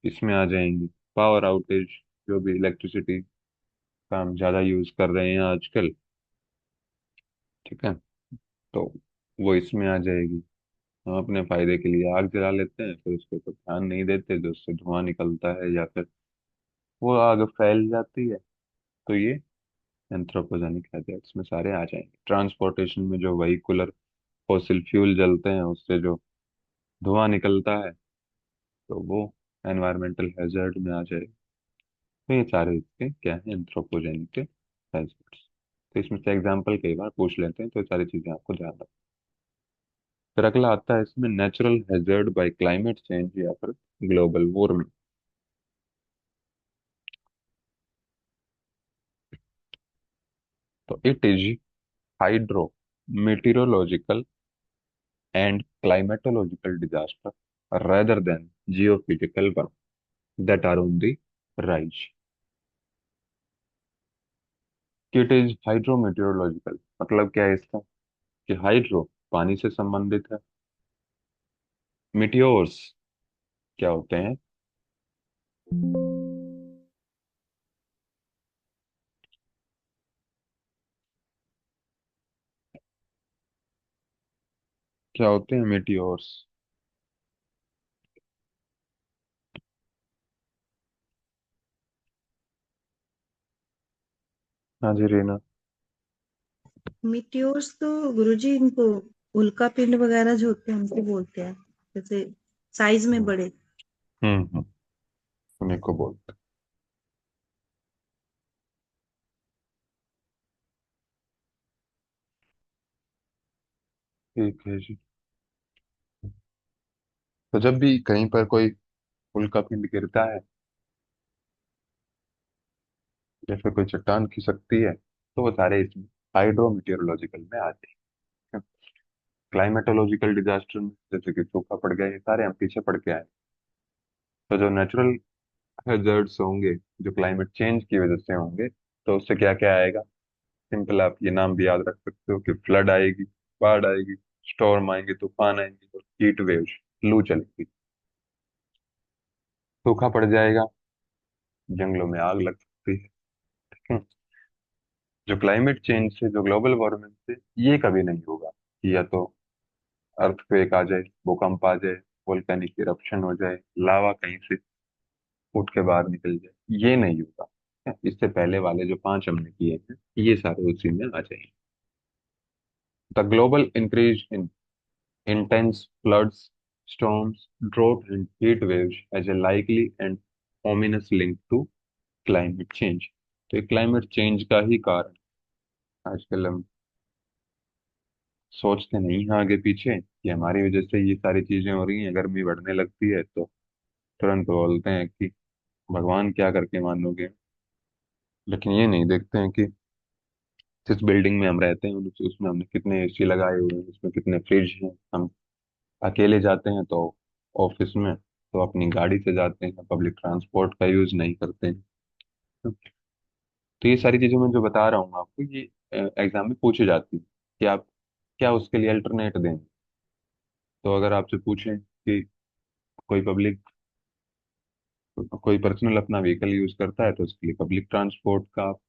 इसमें आ जाएंगी। पावर आउटेज, जो भी इलेक्ट्रिसिटी का हम ज़्यादा यूज कर रहे हैं आजकल। ठीक है, तो वो इसमें आ जाएगी। हम अपने फायदे के लिए आग जला लेते हैं, फिर उसके ऊपर ध्यान नहीं देते, जो उससे धुआं निकलता है या फिर वो आग फैल जाती है, तो ये एंथ्रोपोजेनिक हैजर्ड्स में सारे आ जाएंगे। ट्रांसपोर्टेशन में जो व्हीकुलर फॉसिल फ्यूल जलते हैं उससे जो धुआं निकलता है, तो वो एनवायरमेंटल हैजर्ड में आ जाएगा। तो ये सारे इसके क्या है, एंथ्रोपोजेनिक के हैजर्ड्स। तो इसमें से एग्जाम्पल कई बार पूछ लेते हैं, तो ये सारी चीजें आपको ध्यान रखना। फिर अगला आता है इसमें natural hazard bye climate change या फिर ग्लोबल वार्मिंग। तो it is hydro meteorological and climatological disaster rather than geophysical one that are on the rise। It is hydrometeorological, मतलब क्या है इसका, कि हाइड्रो पानी से संबंधित है, मिटियोर्स क्या होते हैं, क्या होते हैं मिटियोर्स। हाँ जी रीना। मीटियोर्स तो गुरुजी इनको उल्का पिंड वगैरह जो होते हैं उनको बोलते हैं, जैसे साइज में हम्म, बड़े। हम्म। उन्हीं को बोलते हैं। ठीक है जी। तो जब भी कहीं पर कोई उल्कापिंड गिरता है या फिर कोई चट्टान खिसकती है तो वो सारे इसमें हाइड्रोमीटियोरॉलॉजिकल में आते हैं। क्लाइमेटोलॉजिकल डिजास्टर में जैसे कि सूखा पड़ गया, ये सारे हम पीछे पड़ के आए। तो जो नेचुरल हैजर्ड्स होंगे, जो क्लाइमेट चेंज की वजह से होंगे, तो उससे क्या क्या आएगा। सिंपल, आप ये नाम भी याद रख सकते हो कि फ्लड आएगी, बाढ़ आएगी, स्टॉर्म आएंगे, तूफान आएंगे और हीट वेव्स, लू चलेगी, सूखा पड़ जाएगा, जंगलों में आग लग सकती है। ठीक है? जो क्लाइमेट चेंज से, जो ग्लोबल वार्मिंग से, ये कभी नहीं होगा कि या तो अर्थक्वेक आ जाए, भूकंप आ जाए, वोल्केनिक इरप्शन हो जाए, लावा कहीं से फूट के बाहर निकल जाए, ये नहीं होगा। ठीक है? इससे पहले वाले जो पांच हमने किए हैं, ये सारे उसी में आ जाएंगे। The global increase in intense floods, storms, drought, and heat waves as a likely and ominous link to climate change। तो ये क्लाइमेट चेंज का ही कारण, आजकल हम सोचते नहीं हैं आगे पीछे कि हमारी वजह से ये सारी चीजें हो रही हैं। गर्मी बढ़ने लगती है तो तुरंत बोलते हैं कि भगवान क्या करके मानोगे। लेकिन ये नहीं देखते हैं कि जिस बिल्डिंग में हम रहते हैं उसमें हमने कितने एसी लगाए हुए हैं, उसमें कितने फ्रिज हैं। हम अकेले जाते हैं तो ऑफिस में तो अपनी गाड़ी से जाते हैं, पब्लिक ट्रांसपोर्ट का यूज नहीं करते हैं। तो ये सारी चीजें मैं जो बता रहा हूँ आपको, ये एग्जाम में पूछी जाती है कि आप क्या उसके लिए अल्टरनेट दें। तो अगर आपसे पूछें कि कोई पब्लिक, कोई पर्सनल अपना व्हीकल यूज करता है तो उसके लिए पब्लिक ट्रांसपोर्ट का आप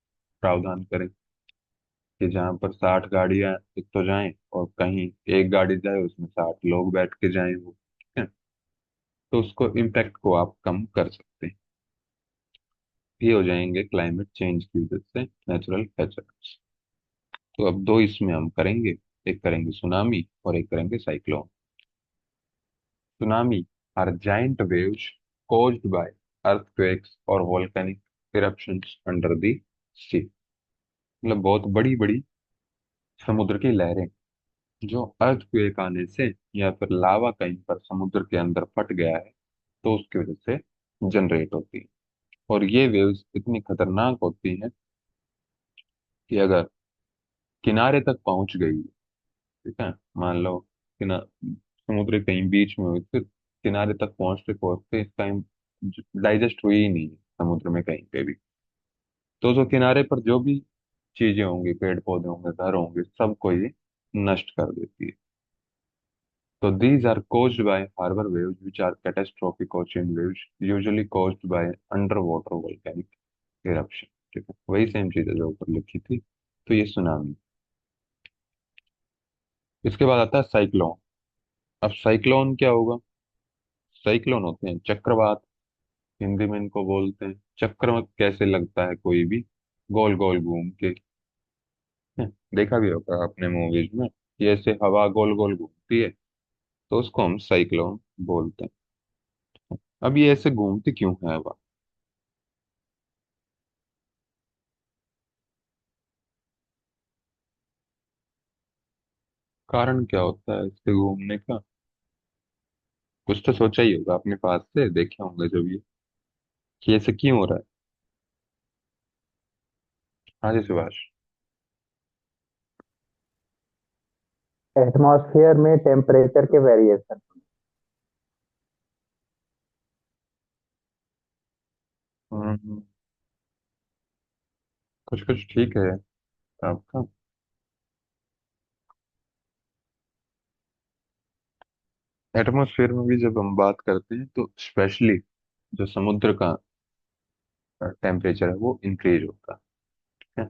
प्रावधान करें कि जहाँ पर 60 गाड़ियां एक तो जाएं और कहीं एक गाड़ी जाए उसमें 60 लोग बैठ के जाएं वो। ठीक है? तो उसको इम्पैक्ट को आप कम कर सकते हैं। ये हो जाएंगे क्लाइमेट चेंज की वजह से नेचुरल हैजार्ड्स। तो अब दो इसमें हम करेंगे, एक करेंगे सुनामी और एक करेंगे cyclone. Tsunami are giant waves caused by earthquakes और volcanic eruptions under the sea। मतलब बहुत बड़ी बड़ी समुद्र की लहरें जो अर्थक्वेक आने से या फिर लावा कहीं पर समुद्र के अंदर फट गया है तो उसकी वजह से जनरेट होती है। और ये वेव्स इतनी खतरनाक होती हैं कि अगर किनारे तक पहुंच गई, ठीक है, मान लो समुद्र के कहीं बीच में हुई, फिर किनारे तक पहुंचते पहुंचते इस टाइम डाइजेस्ट हुई ही नहीं है समुद्र में कहीं पे भी। तो जो किनारे पर जो भी चीजें होंगी, पेड़ पौधे होंगे, घर होंगे, सबको ये नष्ट कर देती है। तो these are caused by harbor waves which are catastrophic ocean waves usually caused by underwater volcanic eruption। ठीक है, वही सेम चीज है जो ऊपर लिखी थी। तो ये सुनामी। इसके बाद आता है साइक्लोन। अब साइक्लोन क्या होगा। साइक्लोन होते हैं चक्रवात, हिंदी में इनको बोलते हैं। चक्र कैसे लगता है कोई भी, गोल गोल घूम के। देखा भी होगा आपने मूवीज में कि ऐसे हवा गोल गोल घूमती है, तो उसको हम साइक्लोन बोलते हैं। अब ये ऐसे घूमती क्यों है हवा। कारण क्या होता है इसके घूमने का। कुछ तो सोचा ही होगा अपने पास से, देखे होंगे जब ये कि ऐसे क्यों हो रहा है। हाँ जी सुभाष। एटमॉस्फेयर में टेम्परेचर के वेरिएशन। हम्म, कुछ कुछ ठीक है आपका। एटमॉस्फेयर में भी जब हम बात करते हैं तो स्पेशली जो समुद्र का टेम्परेचर है वो इंक्रीज होता है। ठीक है?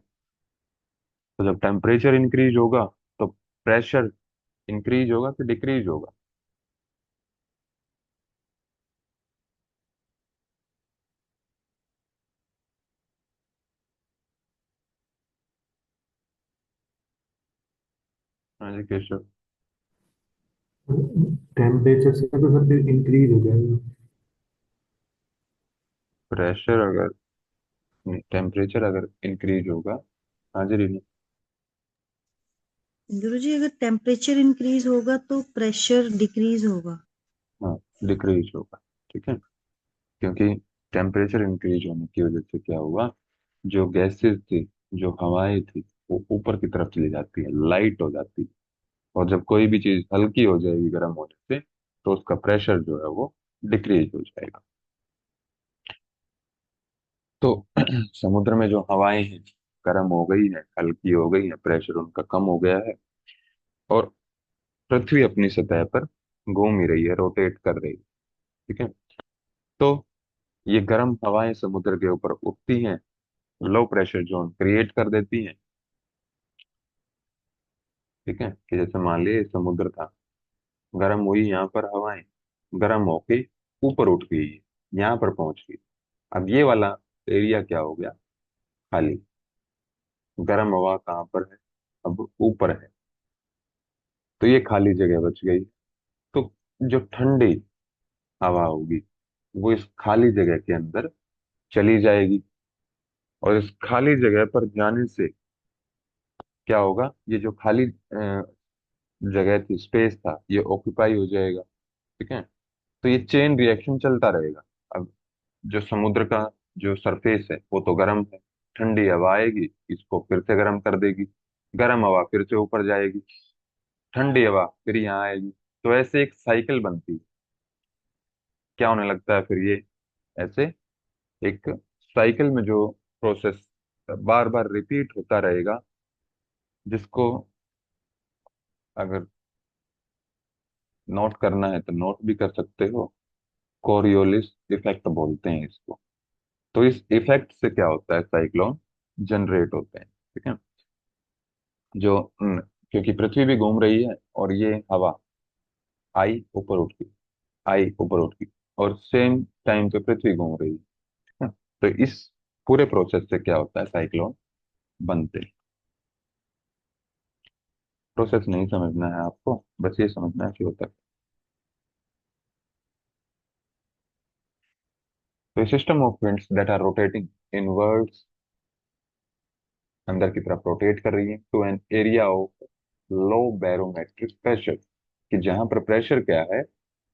तो जब टेम्परेचर इंक्रीज होगा तो प्रेशर इंक्रीज होगा कि डिक्रीज होगा। हाँ जी केशव। टेम्परेचर से तो सर फिर इंक्रीज हो जाएगा। प्रेशर अगर टेम्परेचर अगर इंक्रीज होगा। हाँ जी रीना। गुरुजी अगर टेम्परेचर इंक्रीज होगा तो प्रेशर डिक्रीज होगा। हाँ, डिक्रीज होगा। ठीक है, क्योंकि टेम्परेचर इंक्रीज होने की वजह से क्या हुआ, जो गैसेस थी, जो हवाएं थी, वो ऊपर की तरफ चली जाती है, लाइट हो जाती है। और जब कोई भी चीज हल्की हो जाएगी गर्म होने से, तो उसका प्रेशर जो है वो डिक्रीज हो जाएगा। तो समुद्र में जो हवाएं हैं, गर्म हो गई है, हल्की हो गई है, प्रेशर उनका कम हो गया है, और पृथ्वी अपनी सतह पर घूम ही रही है, रोटेट कर रही है। ठीक है, तो ये गर्म हवाएं समुद्र के ऊपर उठती हैं, लो प्रेशर जोन क्रिएट कर देती हैं। ठीक है, कि जैसे मान लीजिए समुद्र था, गर्म हुई यहाँ पर हवाएं, गर्म होके ऊपर उठ गई, यहाँ पर पहुंच गई। अब ये वाला एरिया क्या हो गया, खाली। गर्म हवा कहाँ पर है, अब ऊपर है, तो ये खाली जगह बच गई। तो जो ठंडी हवा होगी, वो इस खाली जगह के अंदर चली जाएगी, और इस खाली जगह पर जाने से क्या होगा, ये जो खाली जगह थी, स्पेस था, ये ऑक्यूपाई हो जाएगा। ठीक है, तो ये चेन रिएक्शन चलता रहेगा। अब जो समुद्र का जो सरफेस है वो तो गर्म है, ठंडी हवा आएगी, इसको फिर से गर्म कर देगी, गर्म हवा फिर से ऊपर जाएगी, ठंडी हवा फिर यहाँ आएगी। तो ऐसे एक साइकिल बनती है। क्या होने लगता है फिर ये, ऐसे एक साइकिल में जो प्रोसेस बार बार रिपीट होता रहेगा, जिसको अगर नोट करना है तो नोट भी कर सकते हो। कोरियोलिस इफेक्ट बोलते हैं इसको। तो इस इफेक्ट से क्या होता है, साइक्लोन जनरेट होते हैं। ठीक है, जो क्योंकि पृथ्वी भी घूम रही है, और ये हवा आई ऊपर उठ गई, आई ऊपर उठ गई, और सेम टाइम पे पृथ्वी घूम रही है। ठीक है? तो इस पूरे प्रोसेस से क्या होता है, साइक्लोन बनते हैं। प्रोसेस नहीं समझना है आपको, बस ये समझना है कि होता है। तो system of winds that are rotating inwards, अंदर की तरफ रोटेट कर रही है, to an area of low barometric pressure, कि जहां पर प्रेशर क्या है,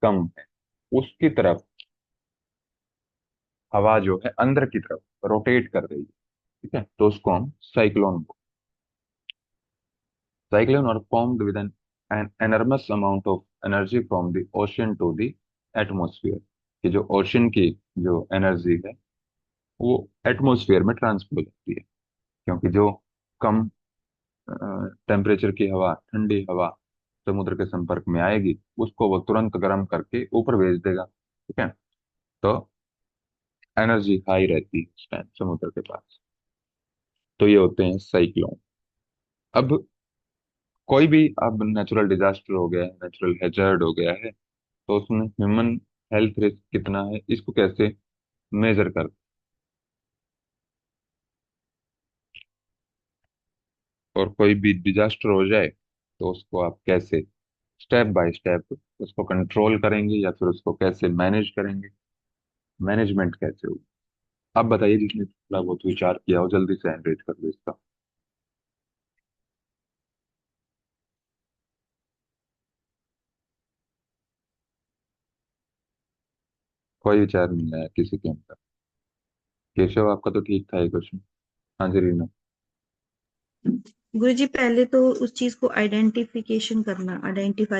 कम है, उसकी तरफ हवा जो है अंदर की तरफ रोटेट कर रही है। ठीक है, तो उसको हम cyclone, cyclone are formed with an enormous amount of energy from the ocean to the atmosphere, कि जो ओशन की जो एनर्जी है वो एटमोसफियर में ट्रांसफर हो जाती है। क्योंकि जो कम टेम्परेचर की हवा, ठंडी हवा समुद्र के संपर्क में आएगी, उसको वो तुरंत गर्म करके ऊपर भेज देगा। ठीक है, तो एनर्जी हाई रहती है उस टाइम समुद्र के पास। तो ये होते हैं साइक्लोन। अब कोई भी, अब नेचुरल डिजास्टर हो गया है, नेचुरल हैजार्ड हो गया है, तो उसमें ह्यूमन हेल्थ रिस्क कितना है, इसको कैसे मेजर कर, और कोई भी डिजास्टर हो जाए तो उसको आप कैसे स्टेप बाय स्टेप उसको कंट्रोल करेंगे, या फिर उसको कैसे मैनेज करेंगे, मैनेजमेंट कैसे होगी। आप बताइए, जिसने थोड़ा बहुत विचार किया हो, जल्दी से एनरेट कर दो इसका। कोई विचार नहीं आया किसी के अंदर। केशव, आपका तो ठीक था ये क्वेश्चन। हाँ जी रीना। गुरुजी पहले तो उस चीज को आइडेंटिफाई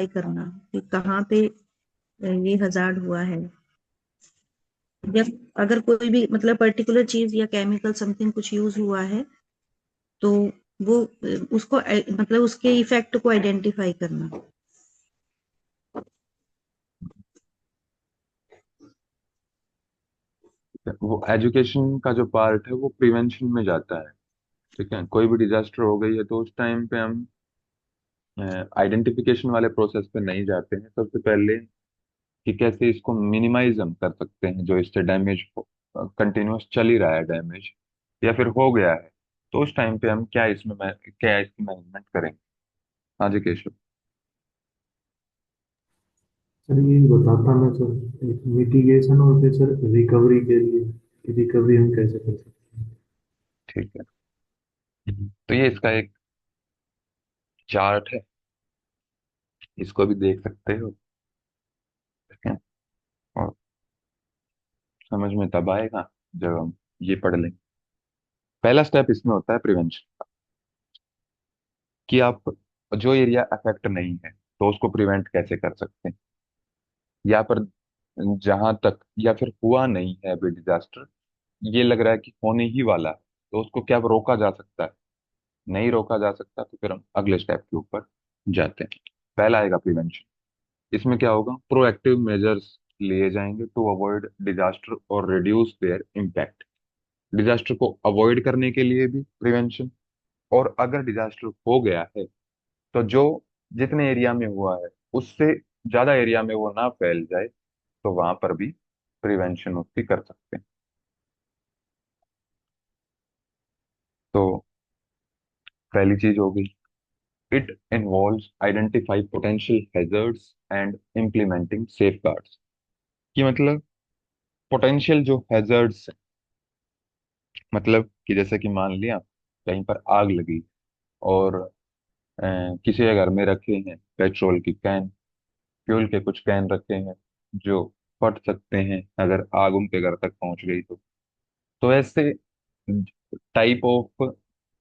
करना कि कहाँ पे ये हजार्ड हुआ है, या अगर कोई भी मतलब पर्टिकुलर चीज या केमिकल समथिंग कुछ यूज हुआ है, तो वो उसको मतलब उसके इफेक्ट को आइडेंटिफाई करना। वो एजुकेशन का जो पार्ट है वो प्रिवेंशन में जाता है। ठीक है, कोई भी डिजास्टर हो गई है तो उस टाइम पे हम आइडेंटिफिकेशन वाले प्रोसेस पे नहीं जाते हैं। सबसे पहले कि कैसे इसको मिनिमाइज हम कर सकते हैं, जो इससे डैमेज कंटिन्यूअस चल ही रहा है डैमेज, या फिर हो गया है, तो उस टाइम पे हम क्या इसमें क्या इसकी मैनेजमेंट करेंगे। हाँ जी केशव। सर ये बताता मैं सर, एक मिटिगेशन और फिर सर रिकवरी के लिए कि रिकवरी हम कैसे कर सकते हैं। ठीक है। तो ये इसका एक चार्ट है, इसको भी देख सकते हो। ठीक है। और समझ में तब आएगा जब हम ये पढ़ लें। पहला स्टेप इसमें होता है प्रिवेंशन, कि आप जो एरिया अफेक्ट नहीं है तो उसको प्रिवेंट कैसे कर सकते हैं, या पर जहां तक या फिर हुआ नहीं है अभी डिजास्टर, ये लग रहा है कि होने ही वाला है, तो उसको क्या रोका जा सकता है। नहीं रोका जा सकता तो फिर हम अगले स्टेप के ऊपर जाते हैं। पहला आएगा प्रिवेंशन। इसमें क्या होगा, प्रोएक्टिव मेजर्स लिए जाएंगे टू अवॉइड डिजास्टर और रिड्यूस देयर इम्पैक्ट। डिजास्टर को अवॉइड करने के लिए भी प्रिवेंशन, और अगर डिजास्टर हो गया है तो जो जितने एरिया में हुआ है उससे ज्यादा एरिया में वो ना फैल जाए, तो वहां पर भी प्रिवेंशन उसकी कर सकते हैं। तो पहली चीज हो गई, it involves identify potential hazards and implementing safeguards. कि मतलब पोटेंशियल जो हैजर्ड्स, मतलब कि जैसे कि मान लिया कहीं पर आग लगी, और किसी के घर में रखे हैं पेट्रोल की कैन, फ्यूल के कुछ कैन रखे हैं जो फट सकते हैं अगर आग उनके घर तक पहुंच गई तो ऐसे टाइप ऑफ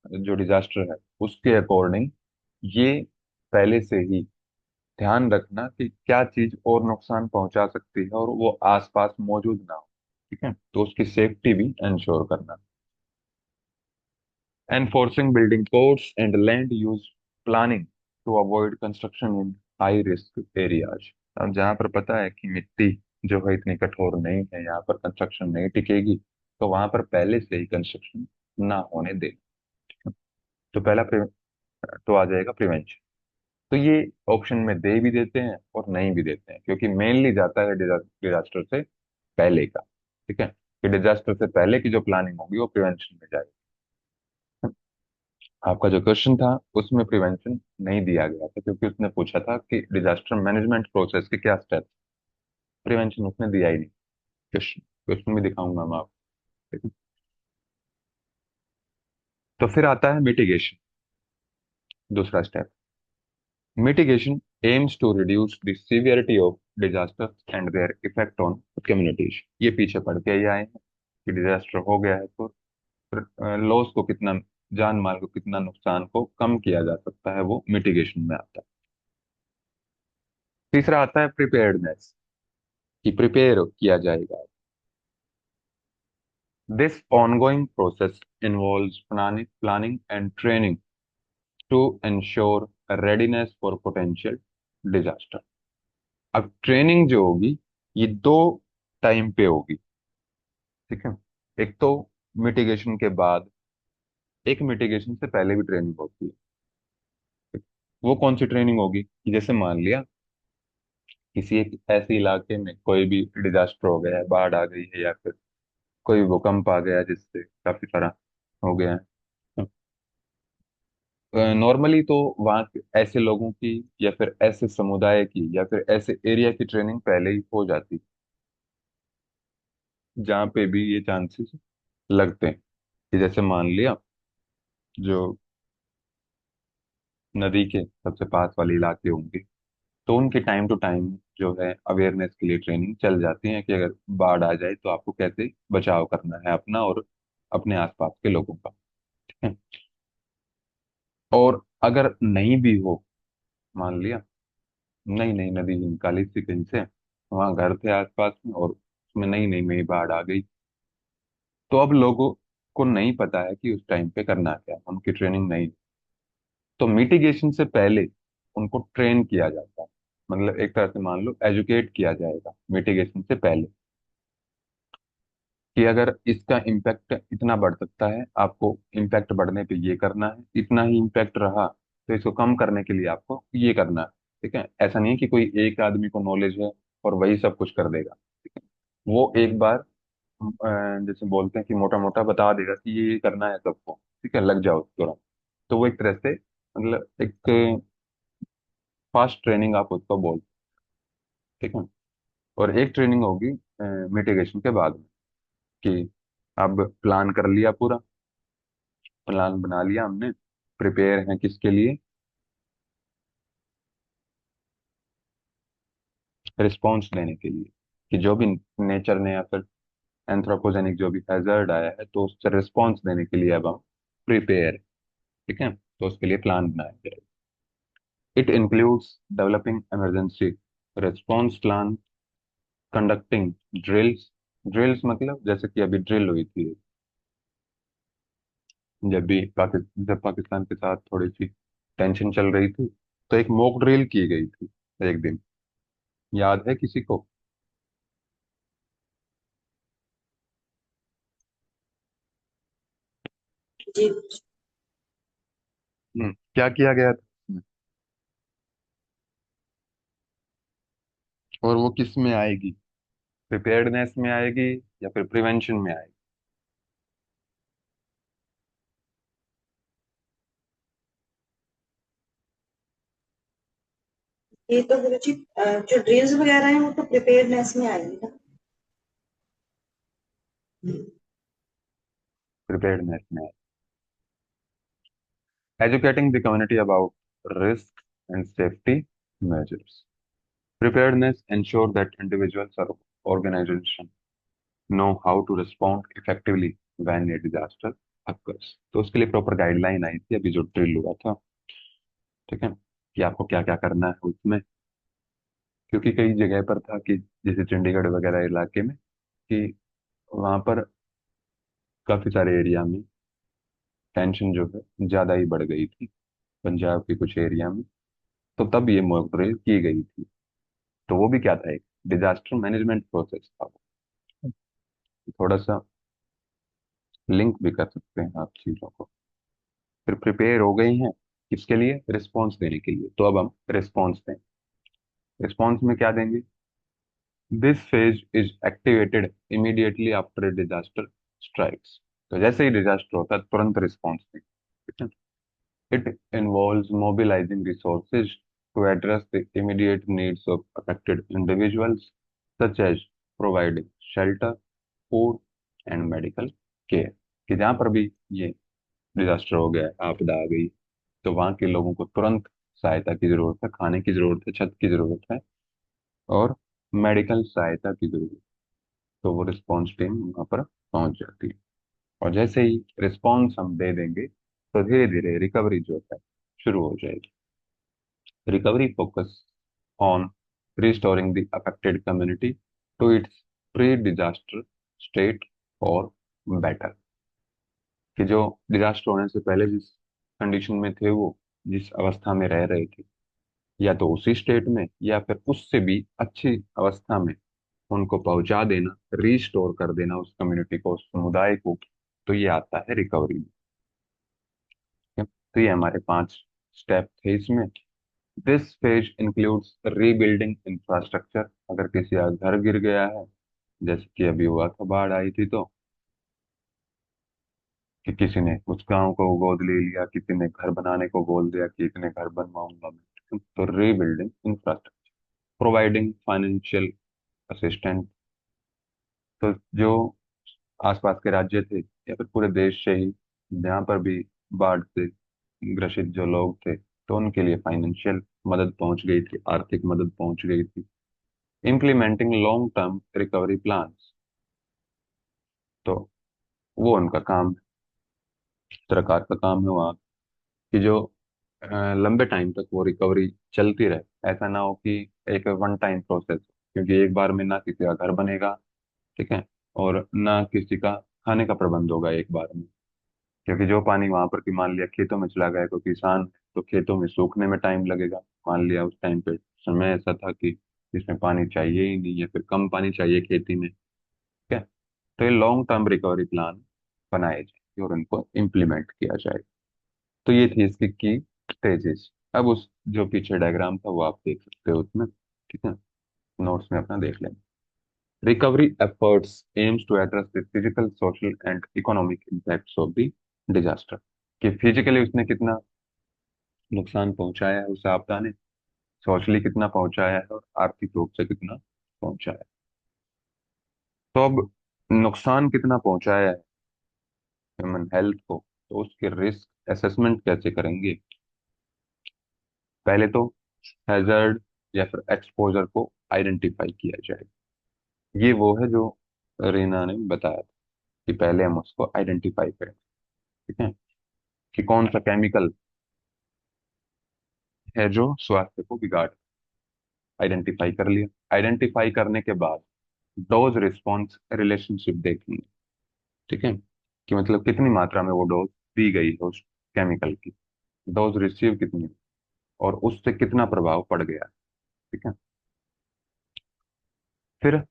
जो डिजास्टर है उसके अकॉर्डिंग ये पहले से ही ध्यान रखना कि क्या चीज और नुकसान पहुंचा सकती है और वो आसपास मौजूद ना हो। ठीक है, तो उसकी सेफ्टी भी इंश्योर करना। Enforcing building codes and land use planning to avoid construction in high risk areas. अब जहाँ पर पता है कि मिट्टी जो है इतनी कठोर नहीं है, यहाँ पर कंस्ट्रक्शन नहीं टिकेगी, तो वहां पर पहले से ही कंस्ट्रक्शन ना होने दे। तो तो आ जाएगा प्रिवेंशन। तो ये ऑप्शन में दे भी देते हैं और नहीं भी देते हैं, क्योंकि मेनली जाता है डिजास्टर से पहले का। ठीक है, कि डिजास्टर से पहले की जो प्लानिंग होगी वो प्रिवेंशन में जाएगी। आपका जो क्वेश्चन था उसमें प्रिवेंशन नहीं दिया गया था, क्योंकि उसने पूछा था कि डिजास्टर मैनेजमेंट प्रोसेस के क्या स्टेप्स। प्रिवेंशन उसने दिया ही नहीं। क्वेश्चन क्वेश्चन भी दिखाऊंगा मैं आपको। ठीक है? तो फिर आता है मिटिगेशन, दूसरा step. Mitigation aims to reduce the severity of disasters and their effect on communities। ये पीछे पढ़ के ही आए हैं कि डिजास्टर हो गया है तो लॉस को कितना, जान माल को कितना नुकसान को कम किया जा सकता है, वो मिटिगेशन में आता है। तीसरा आता है प्रिपेयर्डनेस, कि प्रिपेयर किया जाएगा। This ongoing process involves planning and training to ensure readiness for potential disaster। अब ट्रेनिंग जो होगी ये दो टाइम पे होगी। ठीक है, एक तो मिटिगेशन के बाद, एक मिटिगेशन से पहले भी ट्रेनिंग होती है। वो कौन सी ट्रेनिंग होगी, कि जैसे मान लिया किसी एक ऐसे इलाके में कोई भी डिजास्टर हो गया है, बाढ़ आ गई है या फिर कोई भूकंप आ गया है जिससे काफी सारा हो गया है। नॉर्मली तो वहाँ के ऐसे लोगों की या फिर ऐसे समुदाय की या फिर ऐसे एरिया की ट्रेनिंग पहले ही हो जाती, जहाँ पे भी ये चांसेस लगते हैं। कि जैसे मान लिया जो नदी के सबसे पास वाले इलाके होंगे, तो उनकी टाइम टू टाइम जो है अवेयरनेस के लिए ट्रेनिंग चल जाती है कि अगर बाढ़ आ जाए तो आपको कैसे बचाव करना है अपना और अपने आसपास के लोगों का। ठीक है, और अगर नहीं भी हो, मान लिया नई नई नदी निकाली थी कहीं से, वहां घर थे आसपास में और उसमें नई नई में ही बाढ़ आ गई, तो अब लोगों को नहीं पता है कि उस टाइम पे करना क्या है, उनकी ट्रेनिंग नहीं। तो मिटिगेशन से पहले उनको ट्रेन किया जाता है, मतलब एक तरह से मान लो एजुकेट किया जाएगा मिटिगेशन से पहले, कि अगर इसका इम्पैक्ट इतना बढ़ सकता है, आपको इम्पैक्ट बढ़ने पे ये करना है, इतना ही इम्पैक्ट रहा तो इसको कम करने के लिए आपको ये करना है। ठीक है, ऐसा नहीं है कि कोई एक आदमी को नॉलेज है और वही सब कुछ कर देगा। ठीक है, वो एक बार जैसे बोलते हैं कि मोटा मोटा बता देगा कि ये करना है सबको, ठीक है लग जाओ तुरंत। तो वो एक तरह से मतलब एक फास्ट ट्रेनिंग आप उसको बोल। ठीक है, और एक ट्रेनिंग होगी मिटिगेशन के बाद में, कि अब प्लान कर लिया, पूरा प्लान बना लिया हमने। प्रिपेयर हैं किसके लिए? रिस्पॉन्स देने के लिए, कि जो भी नेचर ने या फिर एंथ्रोपोजेनिक जो भी हैजर्ड आया है, तो उससे रिस्पॉन्स देने के लिए अब हम प्रिपेयर। ठीक है, तो उसके लिए प्लान बनाया जाए। It includes developing emergency response plan, conducting drills. Drills मतलब जैसे कि अभी ड्रिल हुई थी, जब पाकिस्तान के साथ थोड़ी सी टेंशन चल रही थी, तो एक मॉक ड्रिल की गई थी एक दिन, याद है किसी को? जी। क्या किया गया था उसमें? और वो किस में आएगी? प्रिपेयर्डनेस में आएगी या फिर प्रिवेंशन में आएगी? ये तो गुरुजी जो ड्रिल्स वगैरह हैं वो तो प्रिपेयर्डनेस में आएंगी ना। प्रिपेयर्डनेस में आएगी। Educating the community about risk and safety measures. Preparedness ensure that individuals or organization know how to respond effectively when a disaster occurs। तो उसके लिए प्रॉपर गाइडलाइन आई थी अभी जो ड्रिल हुआ था। ठीक है, कि आपको क्या क्या करना है उसमें। क्योंकि कई जगह पर था कि जैसे चंडीगढ़ वगैरह इलाके में, कि वहां पर काफी सारे एरिया में टेंशन जो है ज्यादा ही बढ़ गई थी, पंजाब के कुछ एरिया में। तो तब ये मॉक ड्रिल की गई थी। तो वो भी क्या था, एक डिजास्टर मैनेजमेंट प्रोसेस था वो। थोड़ा सा लिंक भी कर सकते हैं आप चीजों को। फिर प्रिपेयर हो गई हैं किसके लिए? रिस्पॉन्स देने के लिए। तो अब हम रिस्पॉन्स दें। रिस्पॉन्स में क्या देंगे? This phase is activated immediately after disaster strikes. तो जैसे ही डिजास्टर होता है तुरंत रिस्पॉन्स दें। ठीक है, it involves mobilising resources to address the immediate needs of affected individuals, such as providing shelter, food and medical care. कि जहाँ पर भी ये डिजास्टर हो गया है, आपदा आ गई, तो वहां के लोगों को तुरंत सहायता की जरूरत है, खाने की जरूरत है, छत की जरूरत है, और मेडिकल सहायता की जरूरत है। तो वो रिस्पॉन्स टीम वहां पर पहुंच जाती है। और जैसे ही रिस्पॉन्स हम दे देंगे, तो धीरे धीरे रिकवरी जो है शुरू हो जाएगी। Recovery focus on restoring the affected community to its pre disaster state और बेटर। कि जो डिजास्टर होने से पहले जिस कंडीशन में थे, वो जिस अवस्था में रह रहे थे, या तो उसी स्टेट में या फिर उससे भी अच्छी अवस्था में उनको पहुंचा देना, रीस्टोर कर देना उस कम्युनिटी को, उस समुदाय को। तो ये आता है रिकवरी में। ठीक है? तो ये हमारे 5 स्टेप थे इसमें। This phase includes rebuilding infrastructure. अगर किसी का घर गिर गया है, जैसे कि अभी हुआ था, बाढ़ आई थी, तो कि किसी ने उस गांव को गोद ले लिया, किसी ने घर बनाने को बोल दिया कि इतने घर बनवाऊंगा मैं। तो rebuilding infrastructure, providing financial assistant. तो जो आसपास के राज्य थे या फिर पूरे देश से ही जहाँ पर भी बाढ़ से ग्रसित जो लोग थे, तो उनके लिए फाइनेंशियल मदद पहुंच गई थी, आर्थिक मदद पहुंच गई थी। Implementing long term recovery plans. तो वो उनका काम है, सरकार का काम है वहाँ, कि जो लंबे टाइम तक वो रिकवरी चलती रहे। ऐसा ना हो कि एक वन टाइम प्रोसेस, क्योंकि एक बार में ना किसी का घर बनेगा, ठीक है, और ना किसी का खाने का प्रबंध होगा एक बार में। क्योंकि जो पानी वहां पर की मान लिया खेतों में चला गया, तो किसान है, तो खेतों में सूखने में टाइम लगेगा। मान लिया उस टाइम पे समय ऐसा था कि इसमें पानी चाहिए ही नहीं, या फिर कम पानी चाहिए खेती में। ठीक है, तो ये लॉन्ग टर्म रिकवरी प्लान बनाए जाए और उनको इम्प्लीमेंट किया जाए। तो ये थी इसकी की स्टेजेस। अब उस जो पीछे डायग्राम था वो आप देख सकते हो उसमें। ठीक है, नोट्स में अपना देख लेंगे। Recovery efforts aims to address the physical, social and economic impacts of the disaster. कि फिजिकली उसने कितना नुकसान पहुंचाया है उस आपदा ने, सोशली कितना पहुंचाया है, और आर्थिक रूप से कितना पहुंचाया है। तो अब नुकसान कितना पहुंचाया है, ह्यूमन हेल्थ को, तो उसके रिस्क असेसमेंट कैसे करेंगे? पहले तो हैजर्ड या फिर एक्सपोजर को आइडेंटिफाई किया जाएगा। ये वो है जो रीना ने बताया था कि पहले हम उसको आइडेंटिफाई करें। ठीक है, कि कौन सा केमिकल है जो स्वास्थ्य को बिगाड़, आइडेंटिफाई कर लिया। आइडेंटिफाई करने के बाद डोज रिस्पॉन्स रिलेशनशिप देखेंगे। ठीक है, कि मतलब कितनी मात्रा में वो डोज दी गई है उस केमिकल की, डोज रिसीव कितनी है, और उससे कितना प्रभाव पड़ गया है। ठीक है, फिर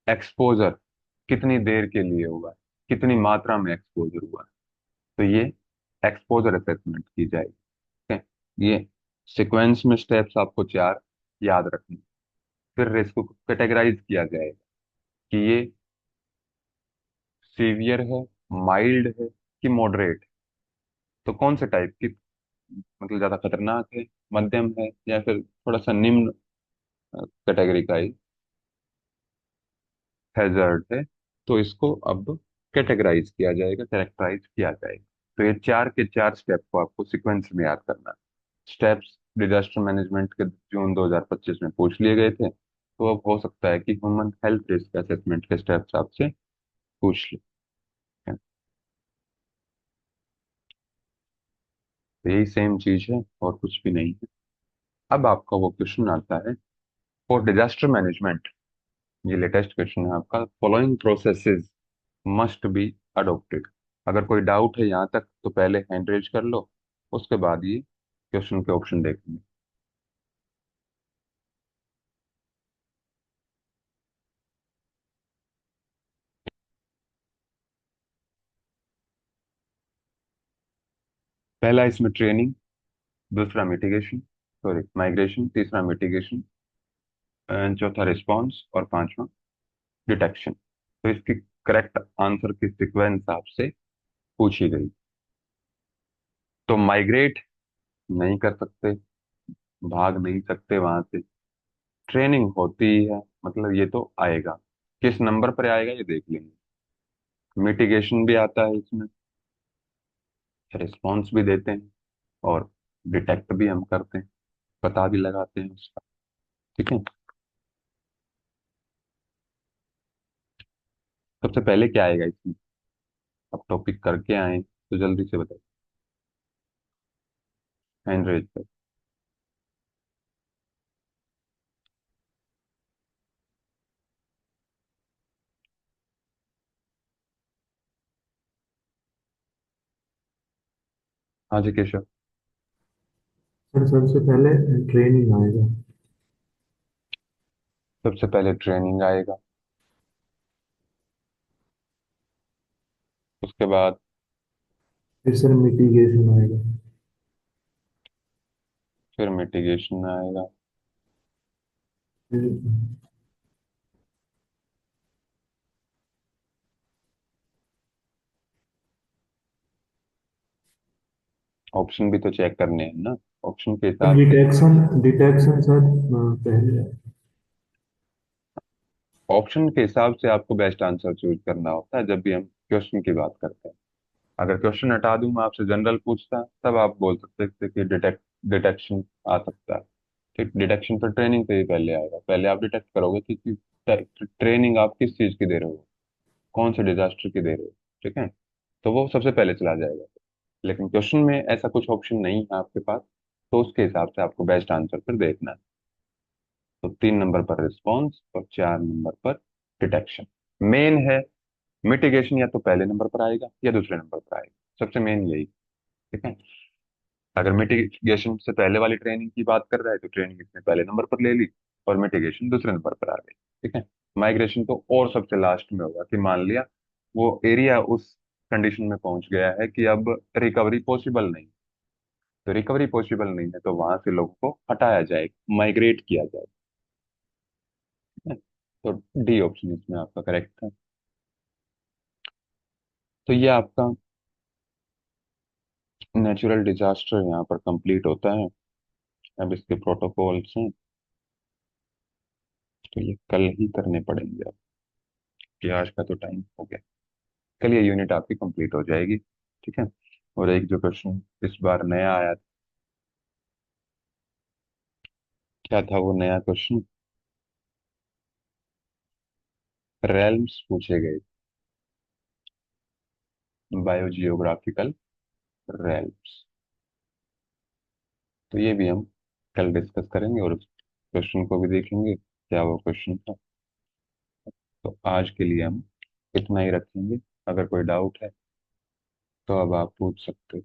एक्सपोजर कितनी देर के लिए हुआ है, कितनी मात्रा में एक्सपोजर हुआ है, तो ये एक्सपोजर असेसमेंट की जाएगी। ठीक है, ये सीक्वेंस में स्टेप्स आपको चार याद रखने। फिर रिस्क को कैटेगराइज किया जाएगा कि ये सीवियर है, माइल्ड है, कि मॉडरेट। तो कौन से टाइप की, मतलब ज्यादा खतरनाक है, मध्यम है, या फिर थोड़ा सा निम्न कैटेगरी का हैजर्ड है। तो इसको अब कैटेगराइज किया जाएगा, कैरेक्टराइज किया जाएगा। तो ये चार के चार स्टेप को आपको सीक्वेंस में याद करना है। स्टेप्स डिजास्टर मैनेजमेंट के जून 2025 में पूछ लिए गए थे, तो अब हो सकता है कि ह्यूमन हेल्थ रिस्क असेसमेंट के स्टेप्स आपसे पूछ ले। तो यही सेम चीज है और कुछ भी नहीं है। अब आपका वो क्वेश्चन आता है फॉर डिजास्टर मैनेजमेंट, ये लेटेस्ट क्वेश्चन है आपका, following processes must be adopted. अगर कोई डाउट है यहाँ तक तो पहले हैंड रेज कर लो, उसके बाद ये क्वेश्चन के ऑप्शन देखेंगे। पहला इसमें ट्रेनिंग, दूसरा मिटिगेशन, सॉरी माइग्रेशन, तीसरा मिटिगेशन, चौथा रिस्पॉन्स, और पांचवा डिटेक्शन। तो इसकी करेक्ट आंसर की सीक्वेंस आपसे पूछी गई। तो माइग्रेट नहीं कर सकते, भाग नहीं सकते वहां से, ट्रेनिंग होती है, मतलब ये तो आएगा। किस नंबर पर आएगा ये देख लेंगे। मिटिगेशन भी आता है इसमें, रिस्पॉन्स भी देते हैं, और डिटेक्ट भी हम करते हैं, पता भी लगाते हैं उसका। ठीक है, सबसे पहले क्या आएगा इसमें? अब टॉपिक करके आए तो जल्दी से बताइए, हैंड रेज कर। हाँ जी केशव। सर सबसे पहले ट्रेनिंग आएगा। सबसे पहले ट्रेनिंग आएगा, उसके बाद फिर सर मिटिगेशन आएगा। फिर मिटिगेशन आएगा, फिर ऑप्शन भी तो चेक करने हैं ना, ऑप्शन के हिसाब से। डिटेक्शन, डिटेक्शन सर पहले। ऑप्शन के हिसाब से आपको बेस्ट आंसर चूज करना होता है जब भी हम क्वेश्चन की बात करते हैं। अगर क्वेश्चन हटा दूं मैं आपसे, जनरल पूछता, तब आप बोल सकते थे कि डिटेक्शन आ सकता है। ठीक, डिटेक्शन पर ट्रेनिंग से ही पहले आएगा। पहले आप डिटेक्ट करोगे कि ट्रेनिंग आप किस चीज की दे रहे हो, कौन से डिजास्टर की दे रहे हो। ठीक है, तो वो सबसे पहले चला जाएगा। लेकिन क्वेश्चन में ऐसा कुछ ऑप्शन नहीं है आपके पास, तो उसके हिसाब से आपको बेस्ट आंसर फिर देखना है। तो 3 नंबर पर रिस्पॉन्स और 4 नंबर पर डिटेक्शन। मेन है मिटिगेशन, या तो पहले नंबर पर आएगा या दूसरे नंबर पर आएगा, सबसे मेन यही। ठीक है, अगर मिटिगेशन से पहले वाली ट्रेनिंग की बात कर रहा है तो ट्रेनिंग इसने पहले नंबर पर ले ली, और मिटिगेशन दूसरे नंबर पर आ गई। ठीक है, माइग्रेशन तो और सबसे लास्ट में होगा, कि मान लिया वो एरिया उस कंडीशन में पहुंच गया है कि अब रिकवरी पॉसिबल नहीं। तो रिकवरी पॉसिबल नहीं है तो वहां से लोगों को हटाया जाएगा, माइग्रेट किया जाएगा। ठीक है? तो डी ऑप्शन इसमें आपका करेक्ट था। तो ये आपका नेचुरल डिजास्टर यहाँ पर कंप्लीट होता है। अब इसके प्रोटोकॉल्स हैं, तो ये कल ही करने पड़ेंगे अब, कि आज का तो टाइम हो गया। कल ये यूनिट आपकी कंप्लीट हो जाएगी। ठीक है। और एक जो क्वेश्चन इस बार नया आया था, क्या था वो नया क्वेश्चन? रेल्म्स पूछे गए, बायोजियोग्राफिकल रेल्म्स। तो ये भी हम कल डिस्कस करेंगे और क्वेश्चन को भी देखेंगे क्या वो क्वेश्चन था। तो आज के लिए हम इतना ही रखेंगे। अगर कोई डाउट है तो अब आप पूछ सकते हो।